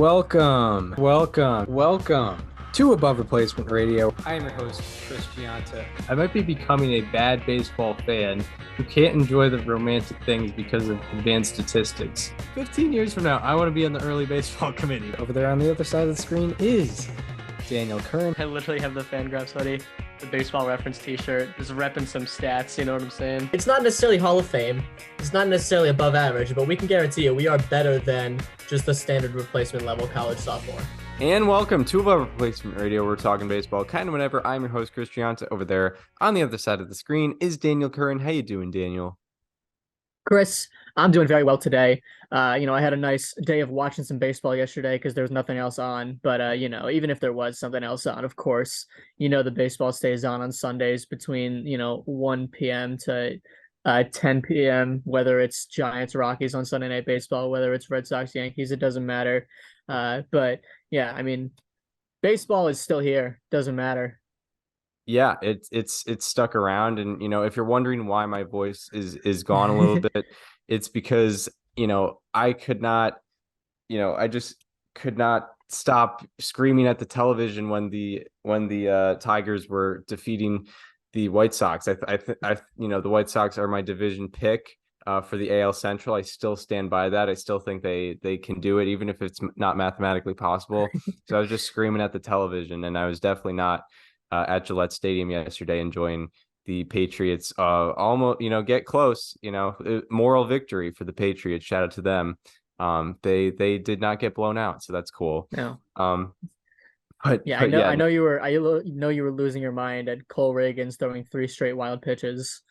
Welcome to Above Replacement Radio. I am your host, Chris Gianta. I might be becoming a bad baseball fan who can't enjoy the romantic things because of advanced statistics. 15 years from now, I want to be on the early baseball committee. Over there on the other side of the screen is Daniel Curran. I literally have the Fangraphs hoodie, the baseball reference t-shirt, just repping some stats, you know what I'm saying? It's not necessarily Hall of Fame. It's not necessarily above average, but we can guarantee you we are better than just the standard replacement level college sophomore. And welcome to Above Replacement Radio. We're talking baseball kind of whenever. I'm your host, Chris Gianta. Over there on the other side of the screen is Daniel Curran. How you doing, Daniel? Chris, I'm doing very well today. I had a nice day of watching some baseball yesterday because there was nothing else on. But, even if there was something else on, of course, the baseball stays on Sundays between, 1 p.m. to 10 p.m., whether it's Giants, Rockies on Sunday Night Baseball, whether it's Red Sox, Yankees, it doesn't matter. But, yeah, I mean, baseball is still here. Doesn't matter. Yeah, it's stuck around. And, if you're wondering why my voice is gone a little bit, it's because, I just could not stop screaming at the television when the Tigers were defeating the White Sox. The White Sox are my division pick for the AL Central. I still stand by that. I still think they can do it, even if it's not mathematically possible. So I was just screaming at the television, and I was definitely not at Gillette Stadium yesterday enjoying the Patriots almost, get close, moral victory for the Patriots. Shout out to them. They did not get blown out, so that's cool. No. But I know you were losing your mind at Cole Reagan's throwing 3 straight wild pitches.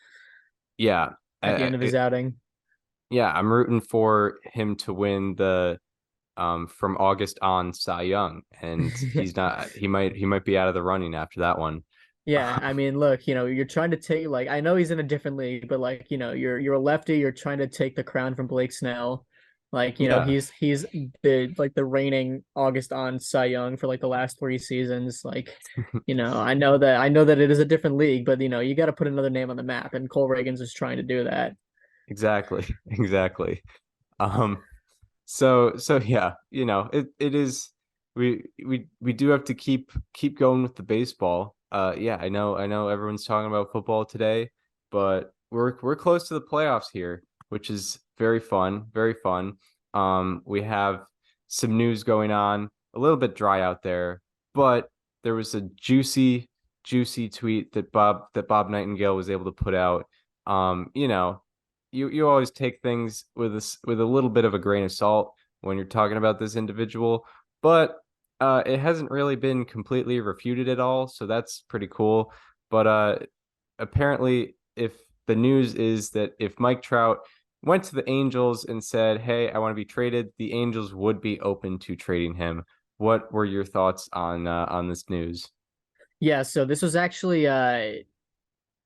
Yeah. At the end of his outing. Yeah, I'm rooting for him to win the from August on Cy Young, and he's not. He might be out of the running after that one. Yeah, I mean, look, you're trying to take, I know he's in a different league, but you're a lefty, you're trying to take the crown from Blake Snell. He's the reigning August on Cy Young for the last 3 seasons. I know that it is a different league, but you got to put another name on the map, and Cole Reagan's just trying to do that. Exactly. So yeah, it is. We do have to keep going with the baseball. Yeah, I know everyone's talking about football today, but we're close to the playoffs here, which is very fun. We have some news going on, a little bit dry out there, but there was a juicy tweet that Bob Nightingale was able to put out. You always take things with a little bit of a grain of salt when you're talking about this individual, but it hasn't really been completely refuted at all, so that's pretty cool. But apparently, if the news is that if Mike Trout went to the Angels and said, "Hey, I want to be traded," the Angels would be open to trading him. What were your thoughts on this news? Yeah, so this was actually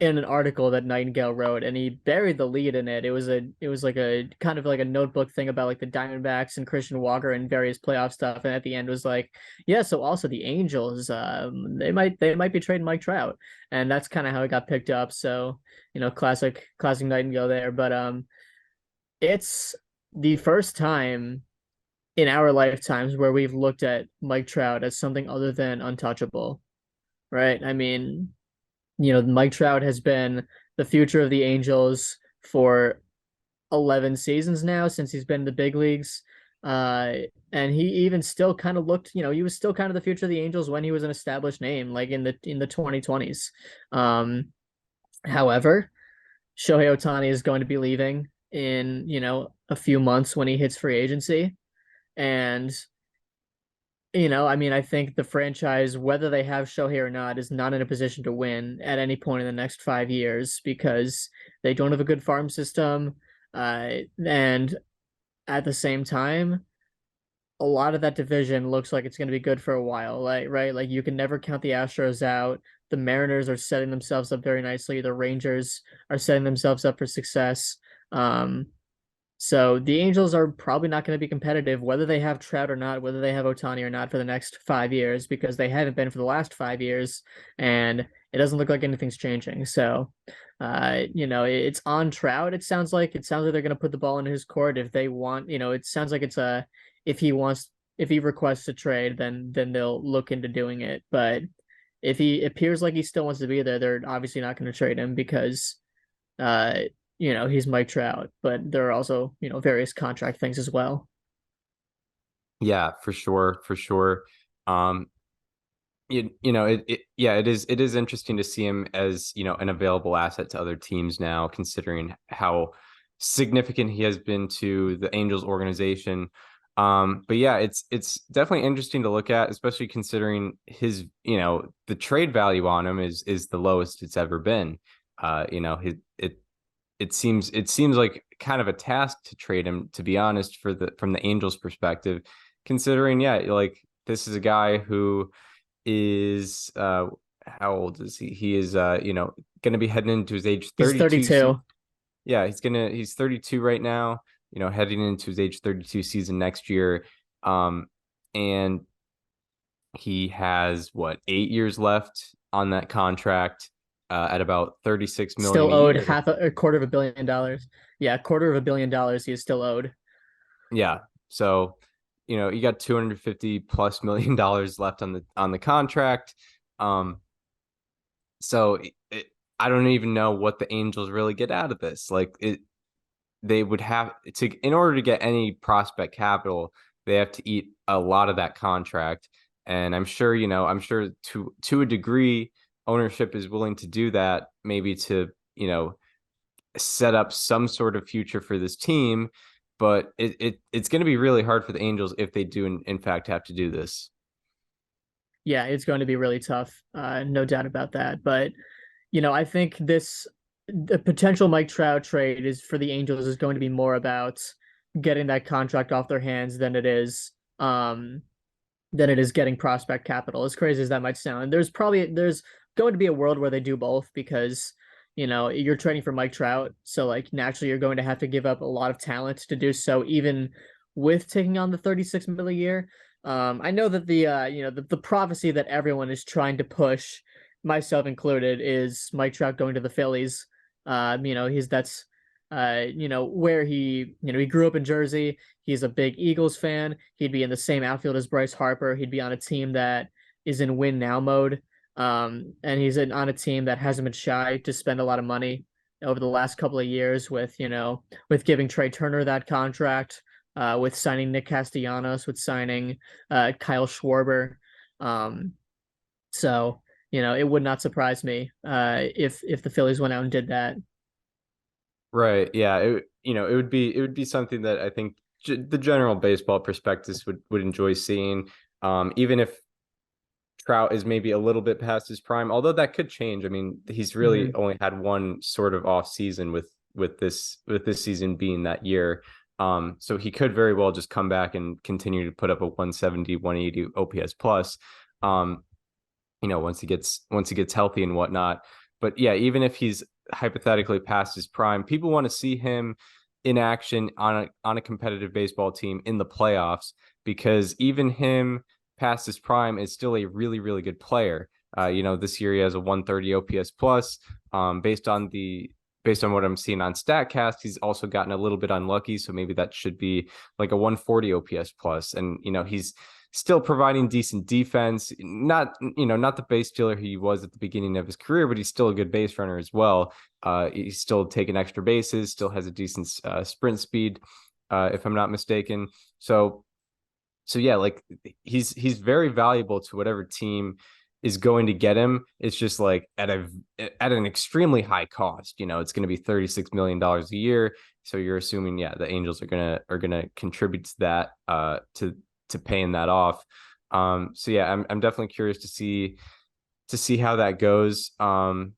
in an article that Nightingale wrote, and he buried the lead in it. It was like a kind of like a notebook thing about the Diamondbacks and Christian Walker and various playoff stuff. And at the end was yeah, so also the Angels, they might be trading Mike Trout, and that's kind of how it got picked up. So classic Nightingale there. But it's the first time in our lifetimes where we've looked at Mike Trout as something other than untouchable, right? I mean, Mike Trout has been the future of the Angels for 11 seasons now since he's been in the big leagues. And he even still kind of looked, he was still kind of the future of the Angels when he was an established name, in the 2020s. However, Shohei Ohtani is going to be leaving in, a few months when he hits free agency. And I think the franchise, whether they have Shohei or not, is not in a position to win at any point in the next 5 years because they don't have a good farm system. And at the same time, a lot of that division looks like it's going to be good for a while, right? You can never count the Astros out. The Mariners are setting themselves up very nicely. The Rangers are setting themselves up for success. So the Angels are probably not going to be competitive, whether they have Trout or not, whether they have Ohtani or not for the next 5 years, because they haven't been for the last 5 years, and it doesn't look like anything's changing. So, it's on Trout. It sounds like they're going to put the ball in his court if they want. It sounds like if he wants if he requests a trade, then they'll look into doing it. But if he appears like he still wants to be there, they're obviously not going to trade him because uh he's Mike Trout, but there are also, various contract things as well. Yeah, for sure, for sure. Um, it is interesting to see him as, an available asset to other teams now, considering how significant he has been to the Angels organization. But yeah, it's definitely interesting to look at, especially considering his, the trade value on him is the lowest it's ever been. It seems like kind of a task to trade him, to be honest, from the Angels perspective, considering, yeah, like this is a guy who is how old is he? He is going to be heading into his age He's 32. 32. Yeah, he's 32 right now, heading into his age 32 season next year. And he has what, 8 years left on that contract, at about 36 million Still a owed year. a quarter of $1 billion. Yeah, a quarter of $1 billion he is still owed. Yeah. So, you got 250 plus $1 million left on the contract. So I don't even know what the Angels really get out of this. Like they would have to, in order to get any prospect capital, they have to eat a lot of that contract. And I'm sure to a degree, ownership is willing to do that, maybe to, set up some sort of future for this team. But it's going to be really hard for the Angels if they do in fact have to do this. Yeah, it's going to be really tough. No doubt about that. But, I think the potential Mike Trout trade is for the Angels is going to be more about getting that contract off their hands than it is getting prospect capital. As crazy as that might sound, there's going to be a world where they do both because you're trading for Mike Trout, so like naturally you're going to have to give up a lot of talent to do so, even with taking on the 36 million a year. I know that the prophecy that everyone is trying to push, myself included, is Mike Trout going to the Phillies. He's that's where he grew up in Jersey. He's a big Eagles fan. He'd be in the same outfield as Bryce Harper. He'd be on a team that is in win now mode. And he's on a team that hasn't been shy to spend a lot of money over the last couple of years with giving Trey Turner that contract, with signing Nick Castellanos, with signing Kyle Schwarber. So, it would not surprise me if the Phillies went out and did that. Right. Yeah. It would be something that I think the general baseball prospectus would enjoy seeing. Even if Trout is maybe a little bit past his prime, although that could change. I mean, he's really only had one sort of off season with this season being that year. So he could very well just come back and continue to put up a 170, 180 OPS plus. Once he gets healthy and whatnot. But yeah, even if he's hypothetically past his prime, people want to see him in action on a competitive baseball team in the playoffs, because even him past his prime is still a really, really good player. This year he has a 130 OPS plus. Based on what I'm seeing on StatCast, he's also gotten a little bit unlucky, so maybe that should be like a 140 OPS plus. And he's still providing decent defense. Not the base stealer he was at the beginning of his career, but he's still a good base runner as well. He's still taking extra bases, still has a decent sprint speed, if I'm not mistaken. So yeah, like he's very valuable to whatever team is going to get him. It's just like at an extremely high cost. It's going to be $36 million a year. So you're assuming, yeah, the Angels are gonna contribute to that, to paying that off. So yeah, I'm definitely curious to see how that goes. And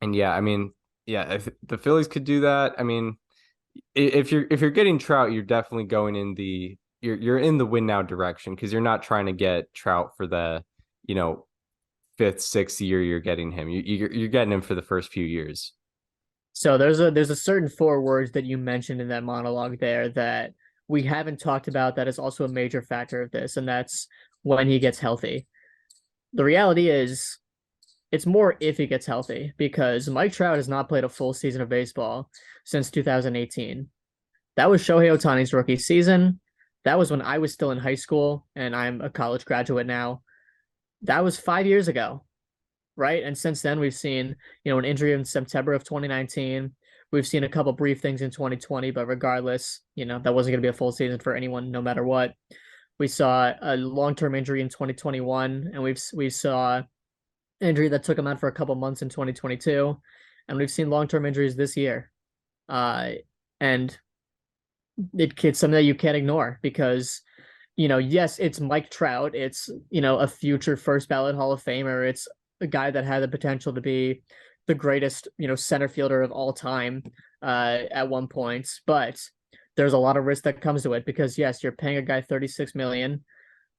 yeah, I mean, yeah, if the Phillies could do that, I mean, if you're getting Trout, you're definitely going in you're in the win now direction, because you're not trying to get Trout for the, fifth, sixth year you're getting him. You're getting him for the first few years. So there's a certain four words that you mentioned in that monologue there that we haven't talked about that is also a major factor of this, and that's when he gets healthy. The reality is it's more if he gets healthy, because Mike Trout has not played a full season of baseball since 2018. That was Shohei Ohtani's rookie season. That was when I was still in high school, and I'm a college graduate now. That was 5 years ago, right? And since then, we've seen, an injury in September of 2019. We've seen a couple brief things in 2020, but regardless, that wasn't going to be a full season for anyone, no matter what. We saw a long-term injury in 2021, and we saw injury that took him out for a couple months in 2022, and we've seen long-term injuries this year. And it's something that you can't ignore because, yes, it's Mike Trout. It's, a future first ballot Hall of Famer. It's a guy that had the potential to be the greatest, center fielder of all time at one point. But there's a lot of risk that comes to it because, yes, you're paying a guy 36 million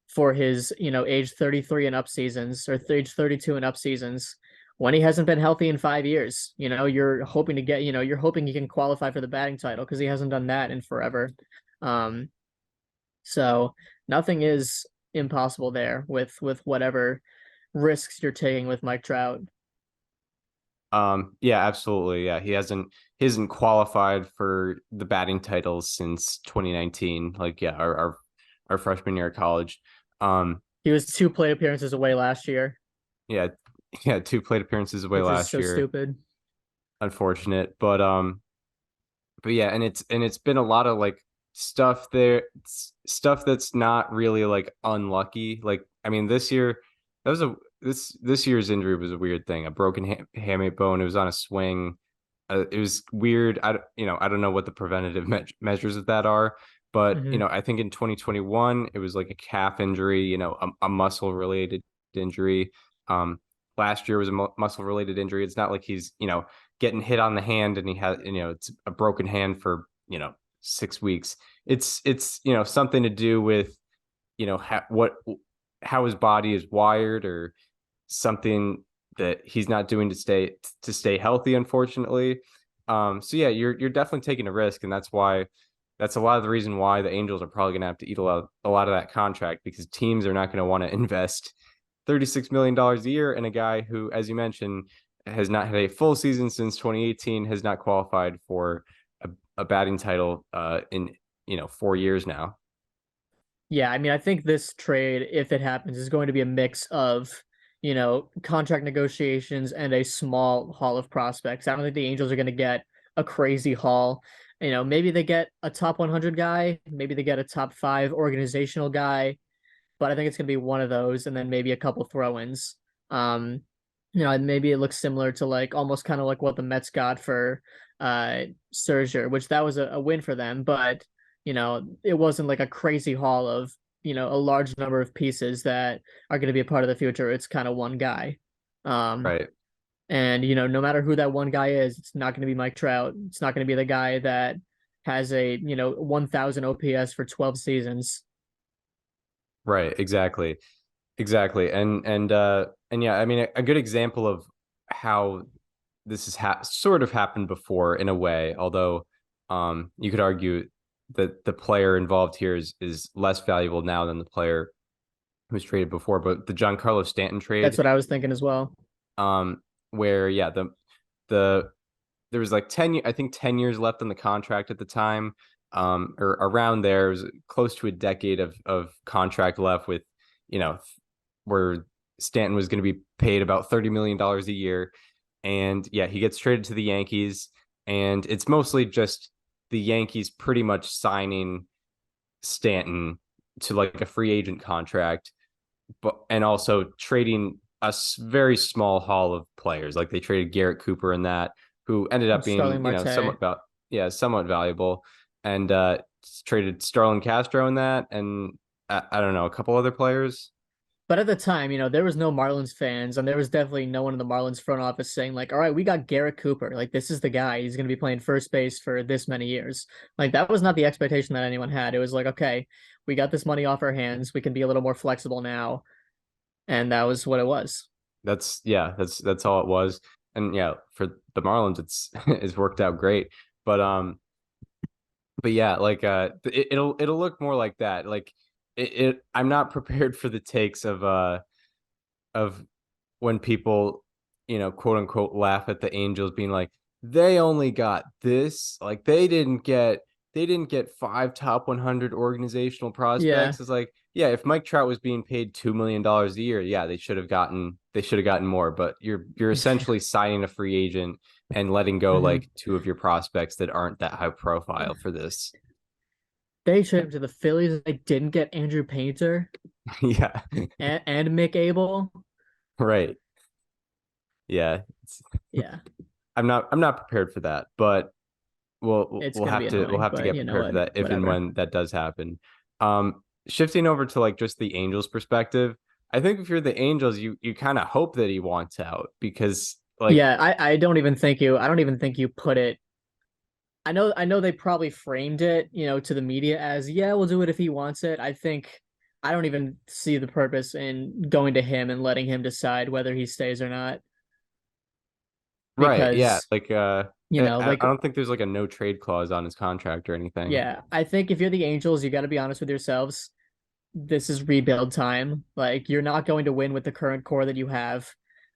for his, age 33 and up seasons or age 32 and up seasons when he hasn't been healthy in 5 years. You're hoping to get, you're hoping he can qualify for the batting title because he hasn't done that in forever. So nothing is impossible there with whatever risks you're taking with Mike Trout. Yeah, absolutely. Yeah, he hasn't qualified for the batting titles since 2019. Like, yeah, our freshman year of college. He was 2 plate appearances away last year. Yeah, yeah, 2 plate appearances away which is last so year. stupid. Unfortunate, but yeah, and it's been a lot of like stuff there, stuff that's not really like unlucky. Like, I mean, this year that was a this year's injury was a weird thing, a broken hamate bone. It was on a swing. It was weird. I don't know what the preventative measures of that are, but Mhm. I think in 2021 it was like a calf injury, a muscle related injury. Last year was a muscle related injury. It's not like he's getting hit on the hand and he has it's a broken hand for 6 weeks. It's something to do with how his body is wired or something that he's not doing to stay healthy, unfortunately. So yeah, you're definitely taking a risk, and that's a lot of the reason why the Angels are probably going to have to eat a lot of that contract, because teams are not going to want to invest $36 million a year in a guy who, as you mentioned, has not had a full season since 2018, has not qualified for a batting title in 4 years now. Yeah, I mean, I think this trade, if it happens, is going to be a mix of, contract negotiations and a small haul of prospects. I don't think the Angels are going to get a crazy haul. Maybe they get a top 100 guy, maybe they get a top 5 organizational guy, but I think it's going to be one of those, and then maybe a couple throw-ins. Um, maybe it looks similar to like almost kind of like what the Mets got for Scherzer, which that was a win for them, but it wasn't like a crazy haul of, a large number of pieces that are going to be a part of the future. It's kind of one guy. Right. And, no matter who that one guy is, it's not going to be Mike Trout. It's not going to be the guy that has a, 1,000 OPS for 12 seasons. Right. Exactly. And yeah, I mean, a good example of how this has sort of happened before in a way, although you could argue that the player involved here is less valuable now than the player who was traded before. But the Giancarlo Stanton That's trade, what I was thinking as well. where yeah, the there was like 10 years left on the contract at the time, or around there. It was close to a decade of contract left with, where Stanton was going to be paid about $30 million a year. And yeah, he gets traded to the Yankees, and it's mostly just the Yankees pretty much signing Stanton to like a free agent contract, and also trading a very small haul of players. Like they traded Garrett Cooper in that, who ended up Starling being, Marte. somewhat valuable, and traded Starlin Castro in that, and I don't know, a couple other players. But at the time, there was no Marlins fans, and there was definitely no one in the Marlins front office saying, like, all right, we got Garrett Cooper. Like, this is the guy. He's going to be playing first base for this many years. Like, that was not the expectation that anyone had. It was like, okay, we got this money off our hands. We can be a little more flexible now. And that was what it was. That's all it was. And yeah, for the Marlins, it's worked out great. But yeah, like it'll look more like that. Like I'm not prepared for the takes of when people, quote unquote, laugh at the Angels being like, they only got this, like they they didn't get 5 top 100 organizational Yeah. prospects. It's like, yeah, if Mike Trout was being paid $2 million a year, yeah, they should have gotten more. But you're essentially signing a free agent and letting go Mhm. like 2 of your prospects that aren't that high profile for this. They traded him to the Phillies. They didn't get Andrew Painter Yeah, and Mick Abel. right. Yeah, Yeah, I'm not prepared for that, but it's we'll gonna be have to annoying, but get you know prepared what? for that if and Whatever. when that does happen. Shifting over to like just the Angels perspective, I think if you're the Angels, you kind of hope that he wants out because like Yeah, I don't even think you put it. I know they probably framed it, to the media as, yeah, we'll do it if he wants it. I don't even see the purpose in going to him and letting him decide whether he stays or not right, yeah, because, like I like, don't think there's like a no trade clause on his contract or anything. yeah, I think if you're the Angels, you got to be honest with yourselves. This is rebuild time. Like, you're not going to win with the current core that you have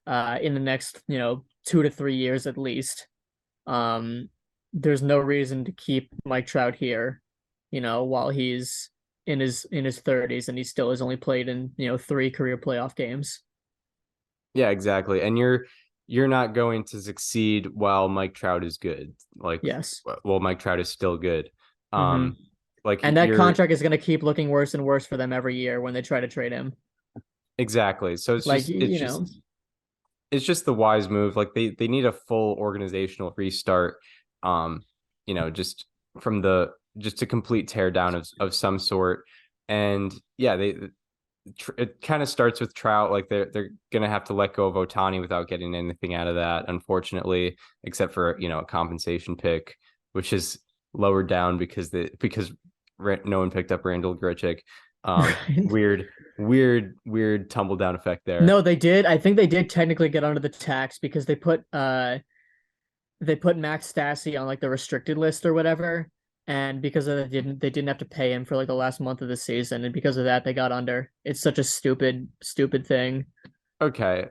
in the next, 2 to 3 years at least. Um, there's no reason to keep Mike Trout here, while he's in his 30s and he still has only played in, 3 career playoff games. Yeah, exactly. And you're not going to succeed while Mike Trout is good. Like, Yes. well, Mike Trout is still good. Hmm. Like And that you're contract is going to keep looking worse and worse for them every year when they try to trade him. exactly. So Like, you know, it's just the wise move. Like they need a full organizational restart. Just from the just a complete tear down of some sort. And yeah, it kind of starts with Trout. Like they're gonna have to let go of Otani without getting anything out of that, unfortunately, except for a compensation pick, which is lowered down because no one picked up Randall Grichuk. right? Weird tumble down effect there. No, they did. I think they did technically get under the tax because they put Max Stassi on like the restricted list or whatever, and because of that, they didn't have to pay him for like the last month of the season, and because of that, they got under. It's such a stupid thing. Okay,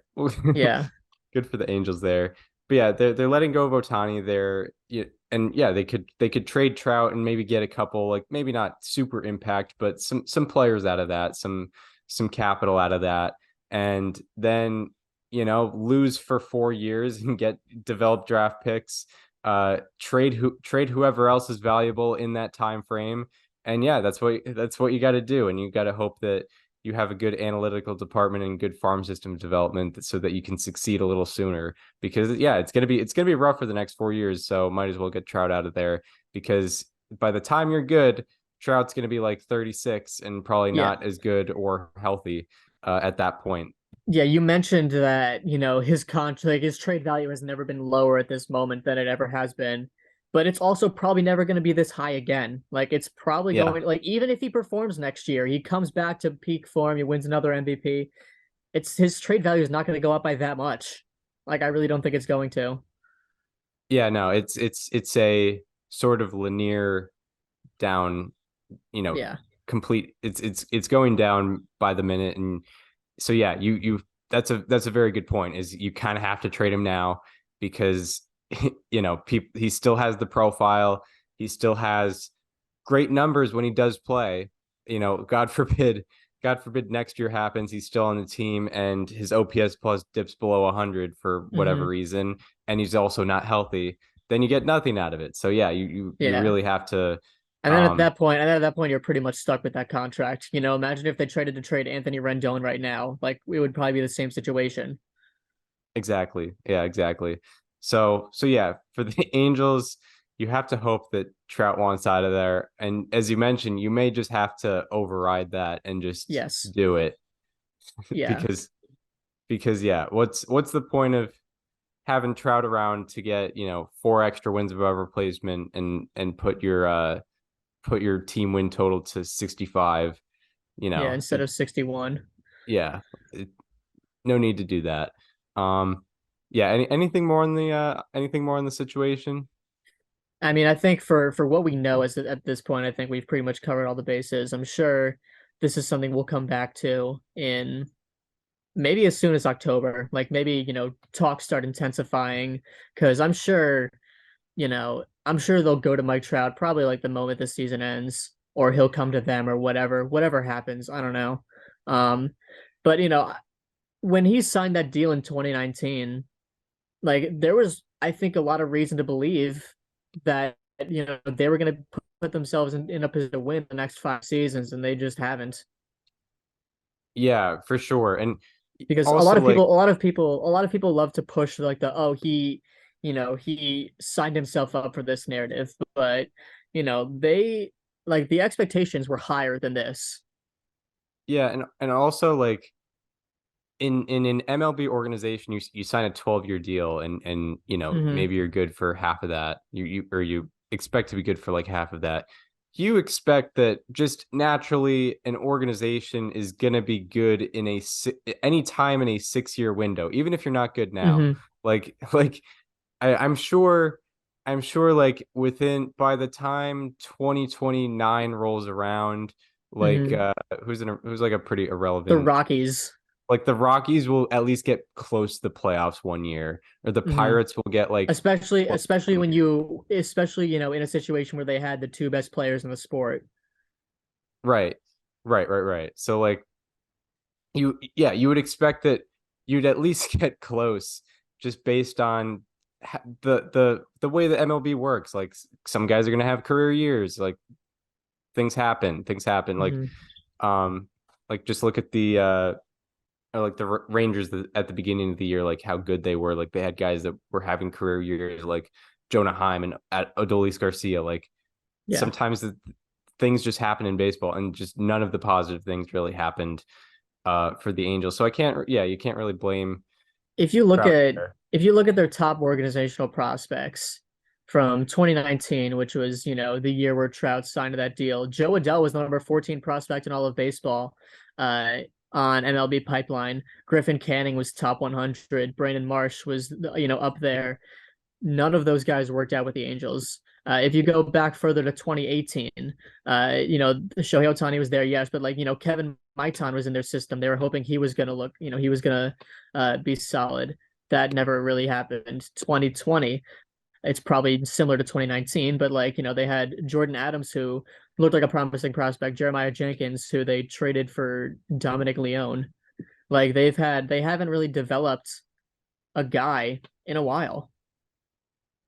Yeah, good for the Angels there. But yeah, they're letting go of Otani there. And yeah, they could trade Trout and maybe get a couple, like maybe not super impact, but some players out of that, some capital out of that, and then lose for 4 years and get develop draft picks. Trade whoever else is valuable in that time frame, and yeah, that's what you got to do, and you got to hope that you have a good analytical department and good farm system development so that you can succeed a little sooner because yeah, it's gonna be rough for the next 4 years. So might as well get Trout out of there because by the time you're good, Trout's gonna be like 36 and probably yeah, not as good or healthy at that point. yeah. You mentioned that his contract, like, his trade value has never been lower at this moment than it ever has been, but it's also probably never going to be this high again. Like, it's probably Yeah. going, like, even if he performs next year, he comes back to peak form, he wins another MVP. It's his trade value is not going to go up by that much. Like, I really don't think it's going to. Yeah, no, it's a sort of linear down, you know, Yeah. complete it's going down by the minute. And so yeah, you that's a very good point, is you kind of have to trade him now because he still has the profile, he still has great numbers when he does play. God forbid next year happens, he's still on the team and his OPS plus dips below 100 for whatever Hmm. reason, and he's also not healthy, then you get nothing out of it. So yeah, you Yeah. really have to. And um then at that point, you're pretty much stuck with that contract. Imagine if they traded to trade Anthony Rendon right now. Like, we would probably be the same situation. exactly, yeah, exactly. So yeah, for the Angels, you have to hope that Trout wants out of there, and as you mentioned, you may just have to override that and just Yes. do it Yeah. because yeah, what's the point of having Trout around to get 4 extra wins above replacement and put your team win total to 65. Yeah. Instead It, of 61. yeah, no need to do that. Yeah, anything more on the situation? I mean, I think for what we know at this point, I think we've pretty much covered all the bases. I'm sure this is something we'll come back to in maybe as soon as October. Like, maybe, talks start intensifying because I'm sure, you know, I'm sure they'll go to Mike Trout probably like the moment the season ends, or he'll come to them or whatever happens. I don't know. Um, but when he signed that deal in 2019, like there was, I think, a lot of reason to believe that they were going to put themselves in a position to win the next 5 seasons, and they just haven't. Yeah, for sure. And Because a lot also of like, people, a lot of people love to push like the he signed himself up for this narrative, but they like the expectations were higher than this. yeah, and also like in an MLB organization, you sign a 12-year deal, and Hmm. maybe you're good for half of that. You expect to be good for like half of that. You expect that just naturally an organization is gonna be good in any time in a 6-year window, even if you're not good now. Hmm. Like I'm sure like within by the time 2029 rolls around, like Hmm. who's like a pretty The irrelevant, Rockies. like the Rockies will at least get close to the playoffs one year, or the Hmm. Pirates will get like Especially close especially one when year. in a situation where they had the two best players in the sport. Right. Right. So like you would expect that you'd at least get close just based on the way the MLB works. Like some guys are going to have career years. Like things happen. Hmm. Like just look at the or like the Rangers at the beginning of the year, like how good they were. Like they had guys that were having career years, like Jonah Heim and at Adolis Garcia. Like Yeah. sometimes things just happen in baseball, and just none of the positive things really happened for the Angels. So you can't really blame if you look Trout at there. if you look at their top organizational prospects from 2019, which was the year where Trout signed that deal, Joe Adell was the number 14 prospect in all of baseball uh, on MLB Pipeline. Griffin Canning was top 100. Brandon Marsh was up there. None of those guys worked out with the Angels. If you go back further to 2018, Shohei Ohtani was there, yes, but Kevin Maitan was in their system. They were hoping he was gonna he was gonna be solid. That never really happened. 2020, it's probably similar to 2019, but they had Jordan Adams, who looked like a promising prospect, Jeremiah Jenkins, who they traded for Dominic Leone. Like they haven't really developed a guy in a while.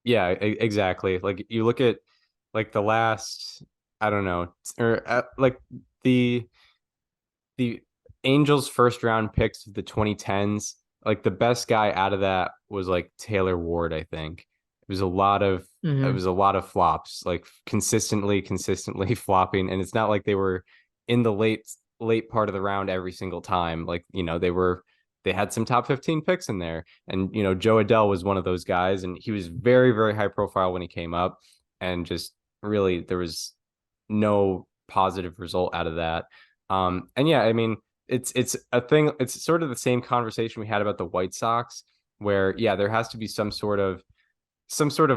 Yeah, exactly. Like you look at like the last, I don't know, or like the the Angels first round picks of the 2010s, like the best guy out of that was like Taylor Ward, I think. It Hmm. was a lot of flops, like consistently flopping. And it's not like they were in the late part of the round every single time. Like, they had some top 15 picks in there. And Joe Adell was one of those guys, and he was very, very high profile when he came up. And just really there was no positive result out of that. And yeah, I mean, it's a thing. It's sort of the same conversation we had about the White Sox, where yeah, there has to be some sort of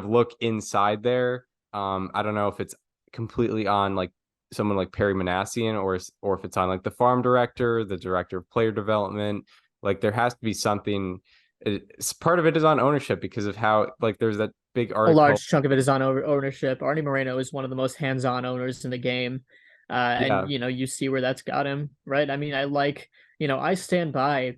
look inside there. I don't know if it's completely on like someone like Perry Manassian, or if it's on like the farm director, the director of player development. Like there has to be something. Part of it is on ownership because of how like there's that big A article. large chunk of it is on ownership. Arnie Moreno is one of the most hands-on owners in the game. And Yeah, you see where that's got him, right? I mean, I stand by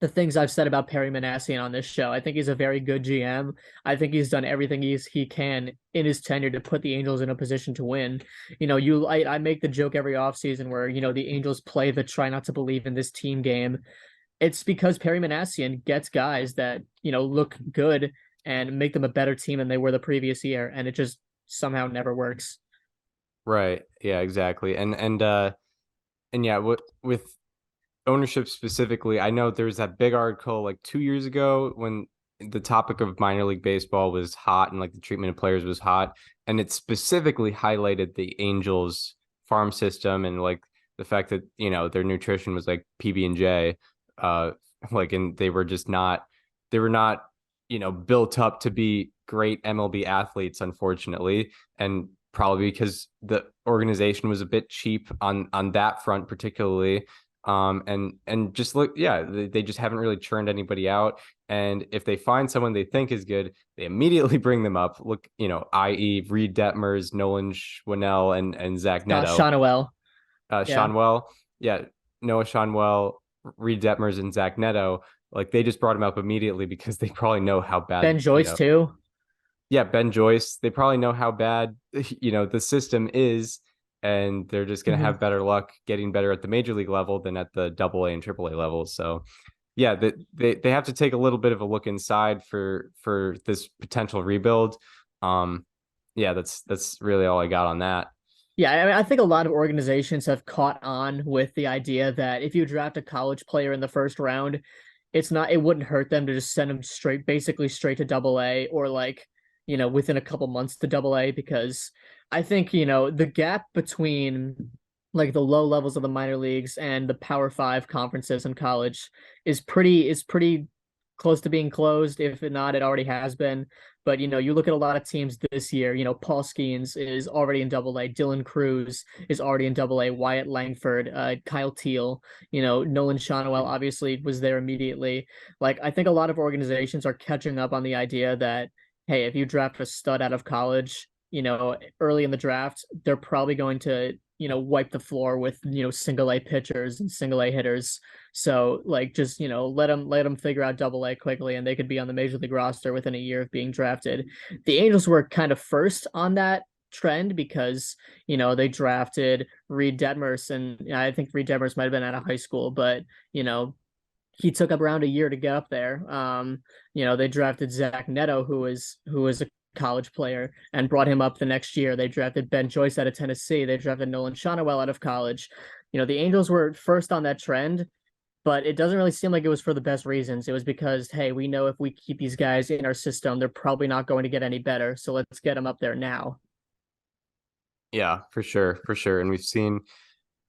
the things I've said about Perry Manassian on this show. I think he's a very good GM. I think he's done everything he can in his tenure to put the Angels in a position to win. I make the joke every offseason where, the Angels play the try not to believe in this team game. It's because Perry Manassian gets guys that, look good and make them a better team than they were the previous year. And it just somehow never works. right. Yeah, exactly. And yeah, with ownership specifically, I know there's that big article like 2 years ago when the topic of minor league baseball was hot and like the treatment of players was hot, and it specifically highlighted the Angels farm system and like the fact that their nutrition was like PB&J, uh, like, and they were not built up to be great MLB athletes, unfortunately, and probably because the organization was a bit cheap on that front particularly. And just look, yeah, they just haven't really churned anybody out. And if they find someone they think is good, they immediately bring them up. Look, i.e. Reed Detmers, Nolan Schwannell, and Zach Neto. Shonwell. Yeah. Seanwell, yeah, Noah Seanwell, Reed Detmers, and Zach Neto. Like they just brought him up immediately because they probably know how bad, Ben Joyce too. yeah, Ben Joyce. They probably know how bad, the system is, and they're just going to Mhm. have better luck getting better at the major league level than at the double A and triple A levels. So, yeah, they have to take a little bit of a look inside for this potential rebuild. Yeah, that's really all I got on that. Yeah, I mean, I think a lot of organizations have caught on with the idea that if you draft a college player in the first round, it wouldn't hurt them to just send them basically straight to double A or like, within a couple months to double A because I think, the gap between like the low levels of the minor leagues and the Power Five conferences in college is pretty close to being closed. If not, it already has been. But you look at a lot of teams this year. Paul Skeens is already in Double A. Dylan Cruz is already in Double A. Wyatt Langford, Kyle Teal. Nolan Shonwell obviously was there immediately. Like I think a lot of organizations are catching up on the idea that hey, if you draft a stud out of college, early in the draft, they're probably going to wipe the floor with single A pitchers and single A hitters. So like just let them figure out double A quickly and they could be on the major league roster within a year of being drafted. The Angels were kind of first on that trend because they drafted Reed Detmers and I think Reed Detmers might have been out of high school, but he took up around a year to get up there. They drafted Zach Neto, who was a college player, and brought him up the next year. They drafted Ben Joyce out of Tennessee. They drafted Nolan Shonwell out of college. The Angels were first on that trend, but it doesn't really seem like it was for the best reasons. It was because, hey, we know if we keep these guys in our system, they're probably not going to get any better. So let's get them up there now. Yeah, for sure, for sure. And we've seen,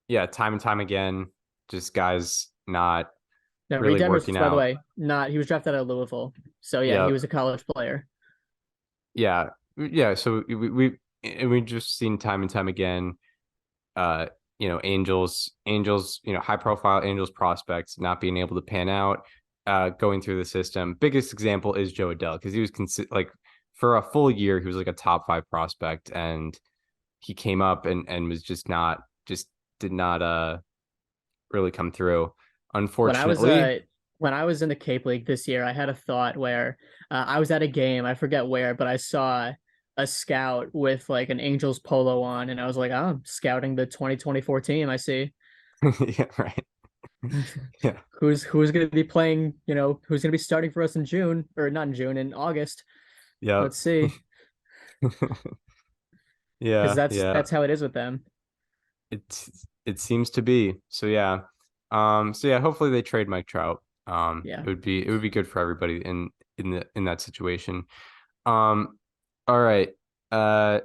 yeah, time and time again, just guys not Now, Reed really Demers working was, by the out. way, he was drafted out of Louisville. So yeah, he Yeah, was a college player. yeah, yeah. So we just seen time and time again, uh, Angels, high profile Angels prospects not being able to pan out, going through the system. Biggest example is Joe Adell because he was like for a full year he was like a top 5 prospect, and he came up and was just did not really come through, when I was unfortunately. uh when I was in the Cape League this year, I had a thought where I was at a game, I forget where, but I saw a scout with like an Angels polo on, and I was like, oh, I'm scouting the 2024 team. I see Yeah, right. Yeah. who's going to be playing, who's going to be starting for us in June or not in June, in August. Yep. Let's see, because Yeah, that's yeah. that's how it is with them. It seems to be. So yeah. So yeah, hopefully they trade Mike Trout. Yeah. It would be good for everybody in that situation. Um, all right. Uh,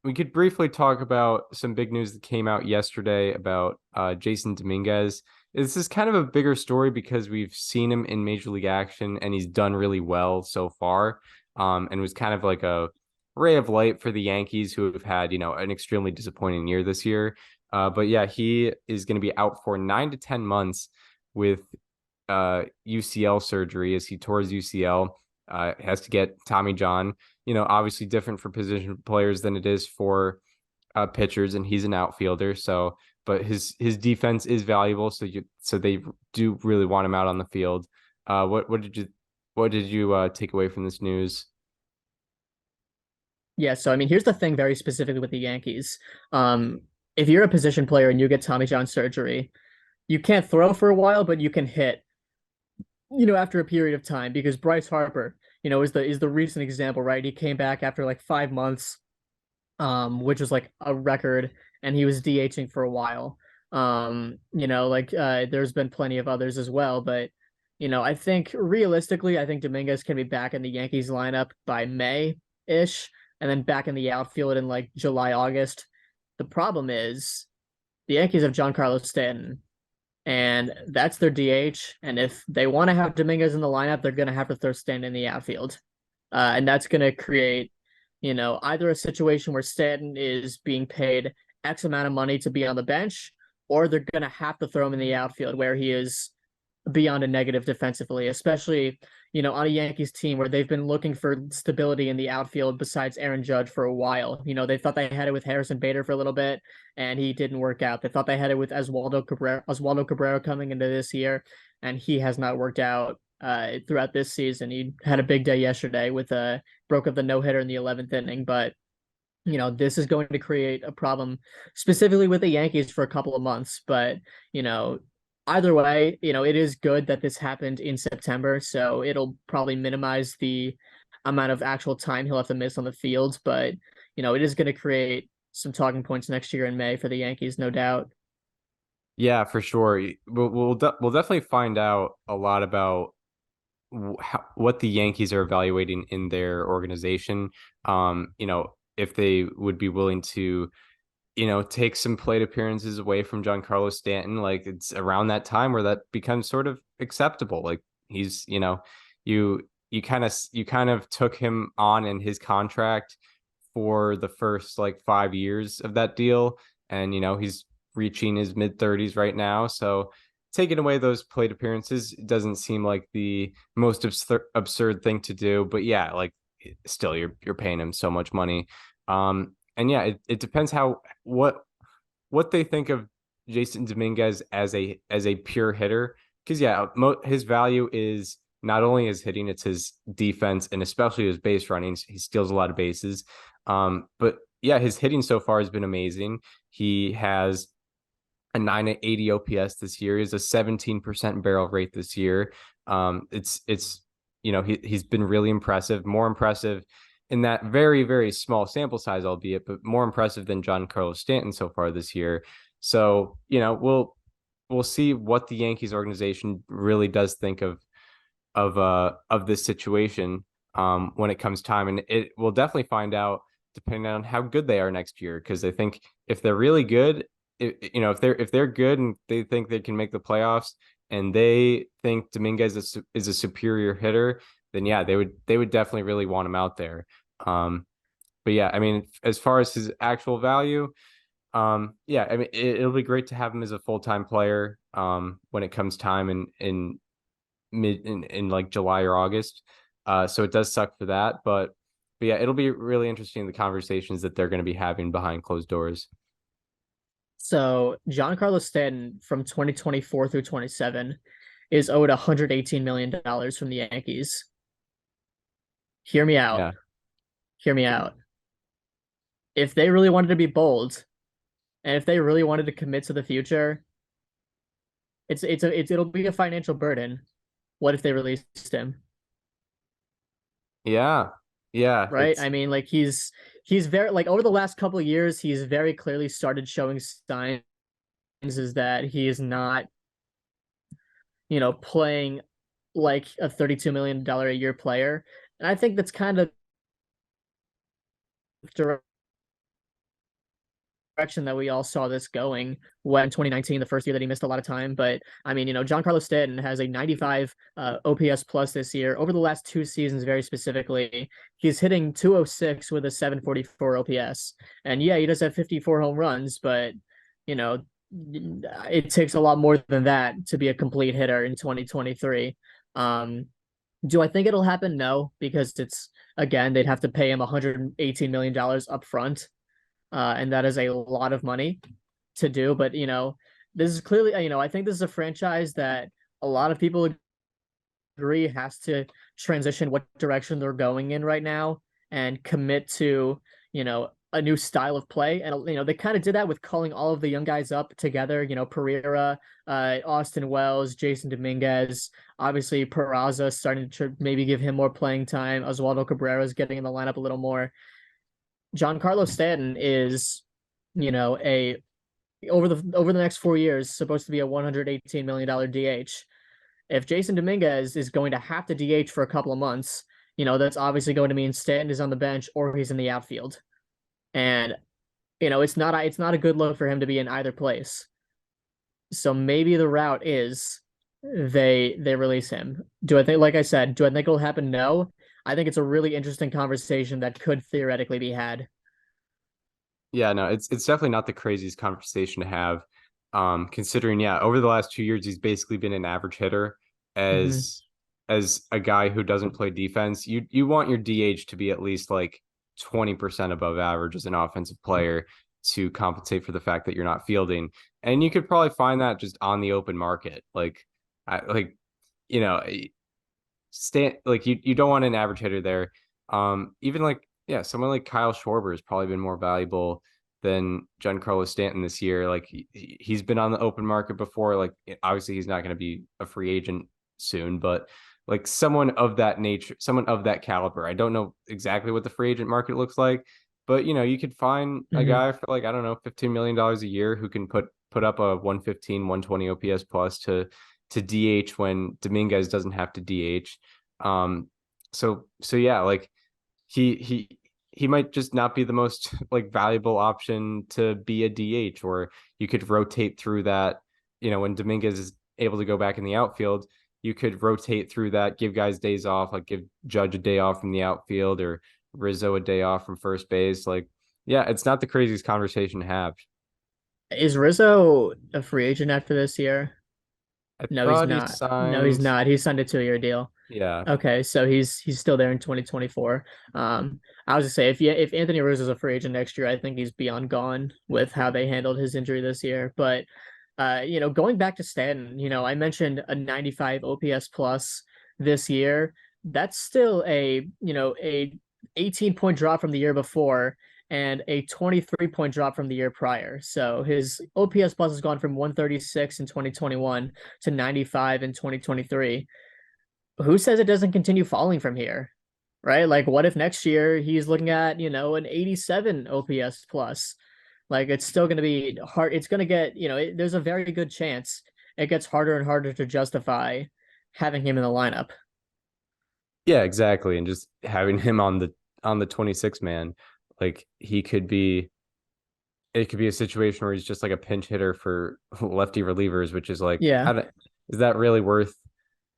we could briefly talk about some big news that came out yesterday about Jasson Dominguez. This is kind of a bigger story because we've seen him in Major League action and he's done really well so far. And was kind of like a ray of light for the Yankees who have had, an extremely disappointing year this year. But yeah, he is going to be out for 9 to 10 months with UCL surgery as he tore his UCL. Has to get Tommy John. Obviously different for position players than it is for pitchers, and he's an outfielder. So, but his defense is valuable. So they do really want him out on the field. What did you take away from this news? Yeah, so I mean, here's the thing very specifically with the Yankees. Um, if you're a position player and you get Tommy John surgery, you can't throw for a while, but you can hit, after a period of time because Bryce Harper, is the recent example, right? He came back after like 5 months, which was like a record, and he was DHing for a while. There's been plenty of others as well, but I think realistically, I think Dominguez can be back in the Yankees lineup by May-ish, and then back in the outfield in like July, August. The problem is the Yankees have Giancarlo Stanton, and that's their DH. And if they want to have Dominguez in the lineup, they're going to have to throw Stanton in the outfield. And that's going to create, either a situation where Stanton is being paid X amount of money to be on the bench, or they're going to have to throw him in the outfield where he is beyond a negative defensively, especially, on a Yankees team where they've been looking for stability in the outfield besides Aaron Judge for a while. They thought they had it with Harrison Bader for a little bit, and he didn't work out. They thought they had it with Oswaldo Cabrera coming into this year, and he has not worked out throughout this season. He had a big day yesterday with broke up the no-hitter in the 11th inning, but this is going to create a problem specifically with the Yankees for a couple of months. But, either way, it is good that this happened in September. So it'll probably minimize the amount of actual time he'll have to miss on the field. But, it is going to create some talking points next year in May for the Yankees, no doubt. Yeah, for sure. We'll definitely find out a lot about what the Yankees are evaluating in their organization. If they would be willing to, take some plate appearances away from Giancarlo Stanton. Like, it's around that time where that becomes sort of acceptable. Like, he's, you kind of took him on in his contract for the first like 5 years of that deal. And, he's reaching his mid-30s right now. So taking away those plate appearances doesn't seem like the most absurd thing to do. But yeah, like, still you're paying him so much money. And yeah, it depends what they think of Jasson Dominguez as a pure hitter. Because yeah, his value is not only his hitting, it's his defense and especially his base running. He steals a lot of bases. But yeah, his hitting so far has been amazing. He has a 980 OPS this year. He has a 17% barrel rate this year. It's he's been really impressive, more impressive in that very, very small sample size, albeit, but more impressive than Giancarlo Stanton so far this year. So, we'll see what the Yankees organization really does think of this situation when it comes time. And it will definitely find out depending on how good they are next year. Because I think if they're really good, if they're good and they think they can make the playoffs and they think Dominguez is a superior hitter, then yeah, they would definitely really want him out there. But yeah, I mean, as far as his actual value, yeah, I mean, it'll be great to have him as a full-time player when it comes time in like July or August. So it does suck for that, but yeah, it'll be really interesting, the conversations that they're going to be having behind closed doors. So Giancarlo Stanton from 2024 through 27 is owed $118 million from the Yankees. Hear me out. Yeah. Hear me out. If they really wanted to be bold, and if they really wanted to commit to the future, it'll be a financial burden. What if they released him? Yeah. Yeah. Right? I mean, like he's very, like, over the last couple of years, he's very clearly started showing signs is that he is not, playing like a $32 million a year player. And I think that's kind of direction that we all saw this going when 2019, the first year that he missed a lot of time. But I mean, Giancarlo Stanton has a 95 OPS plus this year. Over the last 2 seasons, very specifically, he's hitting 206 with a 744 OPS. And yeah, he does have 54 home runs, but it takes a lot more than that to be a complete hitter in 2023. Do I think it'll happen? No, because again, they'd have to pay him $118 million up front. And that is a lot of money to do. But, this is clearly, I think this is a franchise that a lot of people agree has to transition what direction they're going in right now and commit to, a new style of play. And, they kind of did that with calling all of the young guys up together, Pereira, Austin Wells, Jasson Dominguez, obviously Peraza starting to maybe give him more playing time. Oswaldo Cabrera is getting in the lineup a little more. Giancarlo Stanton is, over the next 4 years supposed to be a $118 million DH. If Jasson Dominguez is going to have to DH for a couple of months, that's obviously going to mean Stanton is on the bench or he's in the outfield. And it's not a good look for him to be in either place. So maybe the route is they release him. Do I think it'll happen? No. I think it's a really interesting conversation that could theoretically be had. Yeah, no, it's definitely not the craziest conversation to have. Considering, yeah, over the last 2 years, he's basically been an average hitter Hmm. as a guy who doesn't play defense. You want your DH to be at least like 20% above average as an offensive player to compensate for the fact that you're not fielding. And you could probably find that just on the open market. Like, you know, like you don't want an average hitter there. Even like, yeah, someone like Kyle Schwarber has probably been more valuable than Giancarlo Stanton this year. Like he's been on the open market before. Like obviously he's not going to be a free agent soon, but like someone of that nature, someone of that caliber. I don't know exactly what the free agent market looks like, but you could find a Hmm. guy for like, I don't know, $15 million a year who can put up a 115, 120 OPS plus to DH when Dominguez doesn't have to DH. Um, so yeah, like he he he might just not be the most like valuable option to be a DH, or you could rotate through that. When Dominguez is able to go back in the outfield, you could rotate through that, give guys days off, like give Judge a day off from the outfield or Rizzo a day off from first base. Like, yeah, it's not the craziest conversation to have. Is Rizzo a free agent after this year? I No, he's thought he not. No, he's signed. not. He signed a 2-year deal. Yeah, Okay, so he's still there in 2024. I was to say if Anthony Rizzo is a free agent next year, I think he's beyond gone with how they handled his injury this year. But going back to Stanton, I mentioned a 95 OPS plus this year. That's still a 18-point drop from the year before and a 23-point drop from the year prior. So his OPS plus has gone from 136 in 2021 to 95 in 2023. Who says it doesn't continue falling from here? Right? Like, what if next year he's looking at, an 87 OPS plus? Like, it's still going to be hard. It's going to get, there's a very good chance it gets harder and harder to justify having him in the lineup. yeah, exactly. And just having him on the 26 man, like it could be a situation where he's just like a pinch hitter for lefty relievers, which is like, Yeah. is that really worth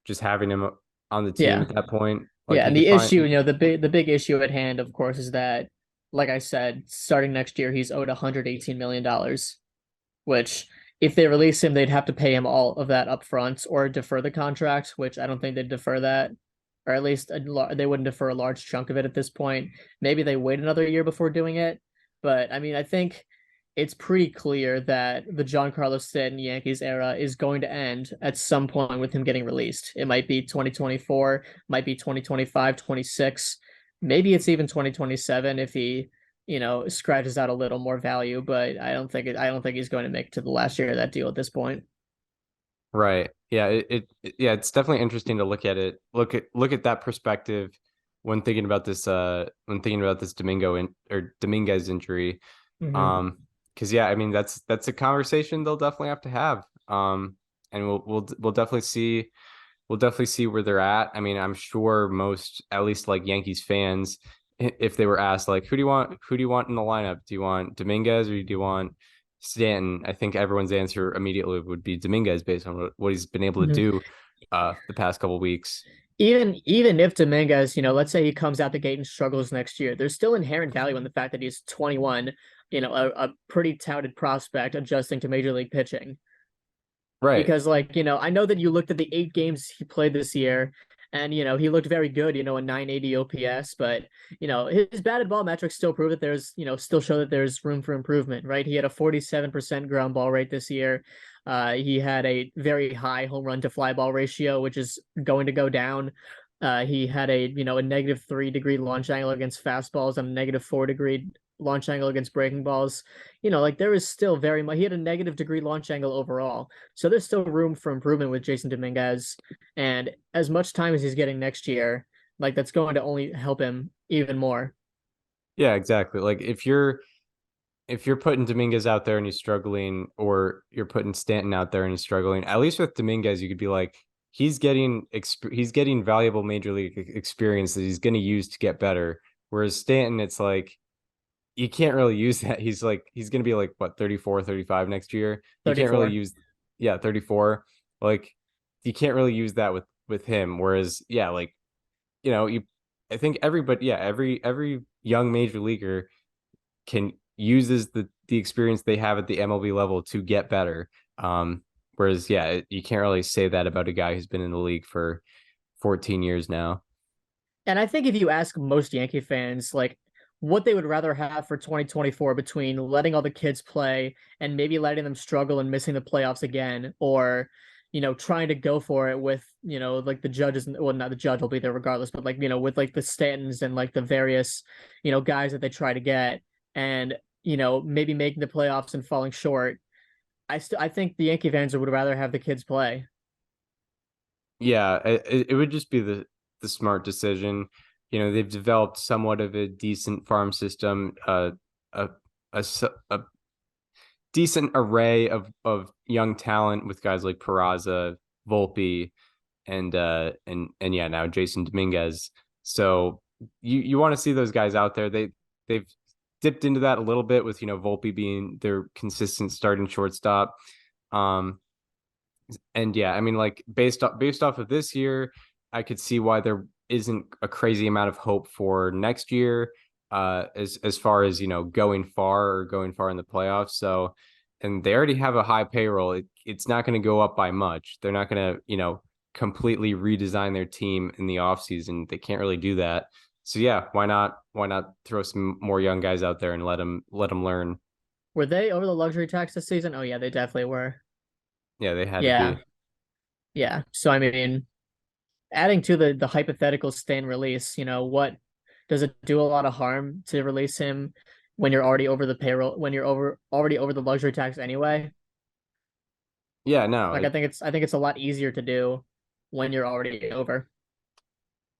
just having him on the team Yeah. at that point? Like Yeah. you And could the issue, find, the big issue at hand, of course, is that, like I said, starting next year, he's owed $118 million, which if they release him, they'd have to pay him all of that up front or defer the contract, which I don't think they'd defer that, or at least they wouldn't defer a large chunk of it at this point. Maybe they wait another year before doing it. But I mean, I think it's pretty clear that the Giancarlo Stanton Yankees era is going to end at some point with him getting released. It might be 2024, might be 2025, 26. Maybe it's even 2027 if he scratches out a little more value, but I don't think he's going to make it to the last year of that deal at this point. right. Yeah, yeah, it's definitely interesting to look at it. Look at that perspective when thinking about this Dominguez injury. Hmm. Because yeah, I mean that's a conversation they'll definitely have to have. And we'll definitely see where they're at. I mean, I'm sure most, at least like Yankees fans, if they were asked like, who do you want in the lineup? Do you want Dominguez or do you want Stanton? I think everyone's answer immediately would be Dominguez based on what he's been able to Hmm. do the past couple weeks. Even if Dominguez, let's say he comes out the gate and struggles next year, there's still inherent value in the fact that he's 21, a pretty touted prospect adjusting to major league pitching. Right. Because I know that you looked at the 8 games he played this year and he looked very good, a 980 OPS, but his batted ball metrics still prove that still show that there's room for improvement, right? He had a 47% ground ball rate this year. He had a very high home run to fly ball ratio, which is going to go down. He had a -3 degree launch angle against fastballs and a -4 degree launch angle against breaking balls. Like there is still very much, he had a -degree launch angle overall. So there's still room for improvement with Jasson Dominguez. And as much time as he's getting next year, like that's going to only help him even more. Yeah, exactly. Like if you're putting Dominguez out there and he's struggling, or you're putting Stanton out there and he's struggling, at least with Dominguez, you could be like, he's getting valuable major league experience that he's going to use to get better. Whereas Stanton, it's like you can't really use that. He's going to be like what, 34, 35 next year. You can't really 34. use, yeah, 34. Like you can't really use that with him. Whereas, yeah, like you, I think everybody, yeah, every young major leaguer can uses the experience they have at the MLB level to get better. Whereas, yeah, you can't really say that about a guy who's been in the league for 14 years now. And I think if you ask most Yankee fans, like what they would rather have for 2024 between letting all the kids play and maybe letting them struggle and missing the playoffs again, or, trying to go for it with, like the judges, well, not the judge will be there regardless, but like, with like the Stantons and like the various, guys that they try to get and, maybe making the playoffs and falling short. I think the Yankee fans would rather have the kids play. Yeah, it would just be the smart decision. They've developed somewhat of a decent farm system, a, a decent array of young talent with guys like Peraza, Volpe, and yeah, now Jasson Dominguez. So you want to see those guys out there. They've dipped into that a little bit with Volpe being their consistent starting shortstop. And yeah, I mean, like based off of this year, I could see why there isn't a crazy amount of hope for next year, as far as going far in the playoffs. So, and they already have a high payroll. It's not going to go up by much. They're not going to completely redesign their team in the offseason. They can't really do that. So yeah, why not throw some more young guys out there and let them learn. Were they over the luxury tax this season? Oh yeah, they definitely were. Yeah, they had to Yeah. be. Yeah. So I mean, adding to the hypothetical Stan release, what does it do a lot of harm to release him when you're already over the payroll, when you're already over the luxury tax anyway? Yeah, no, Like I think it's a lot easier to do when you're already over.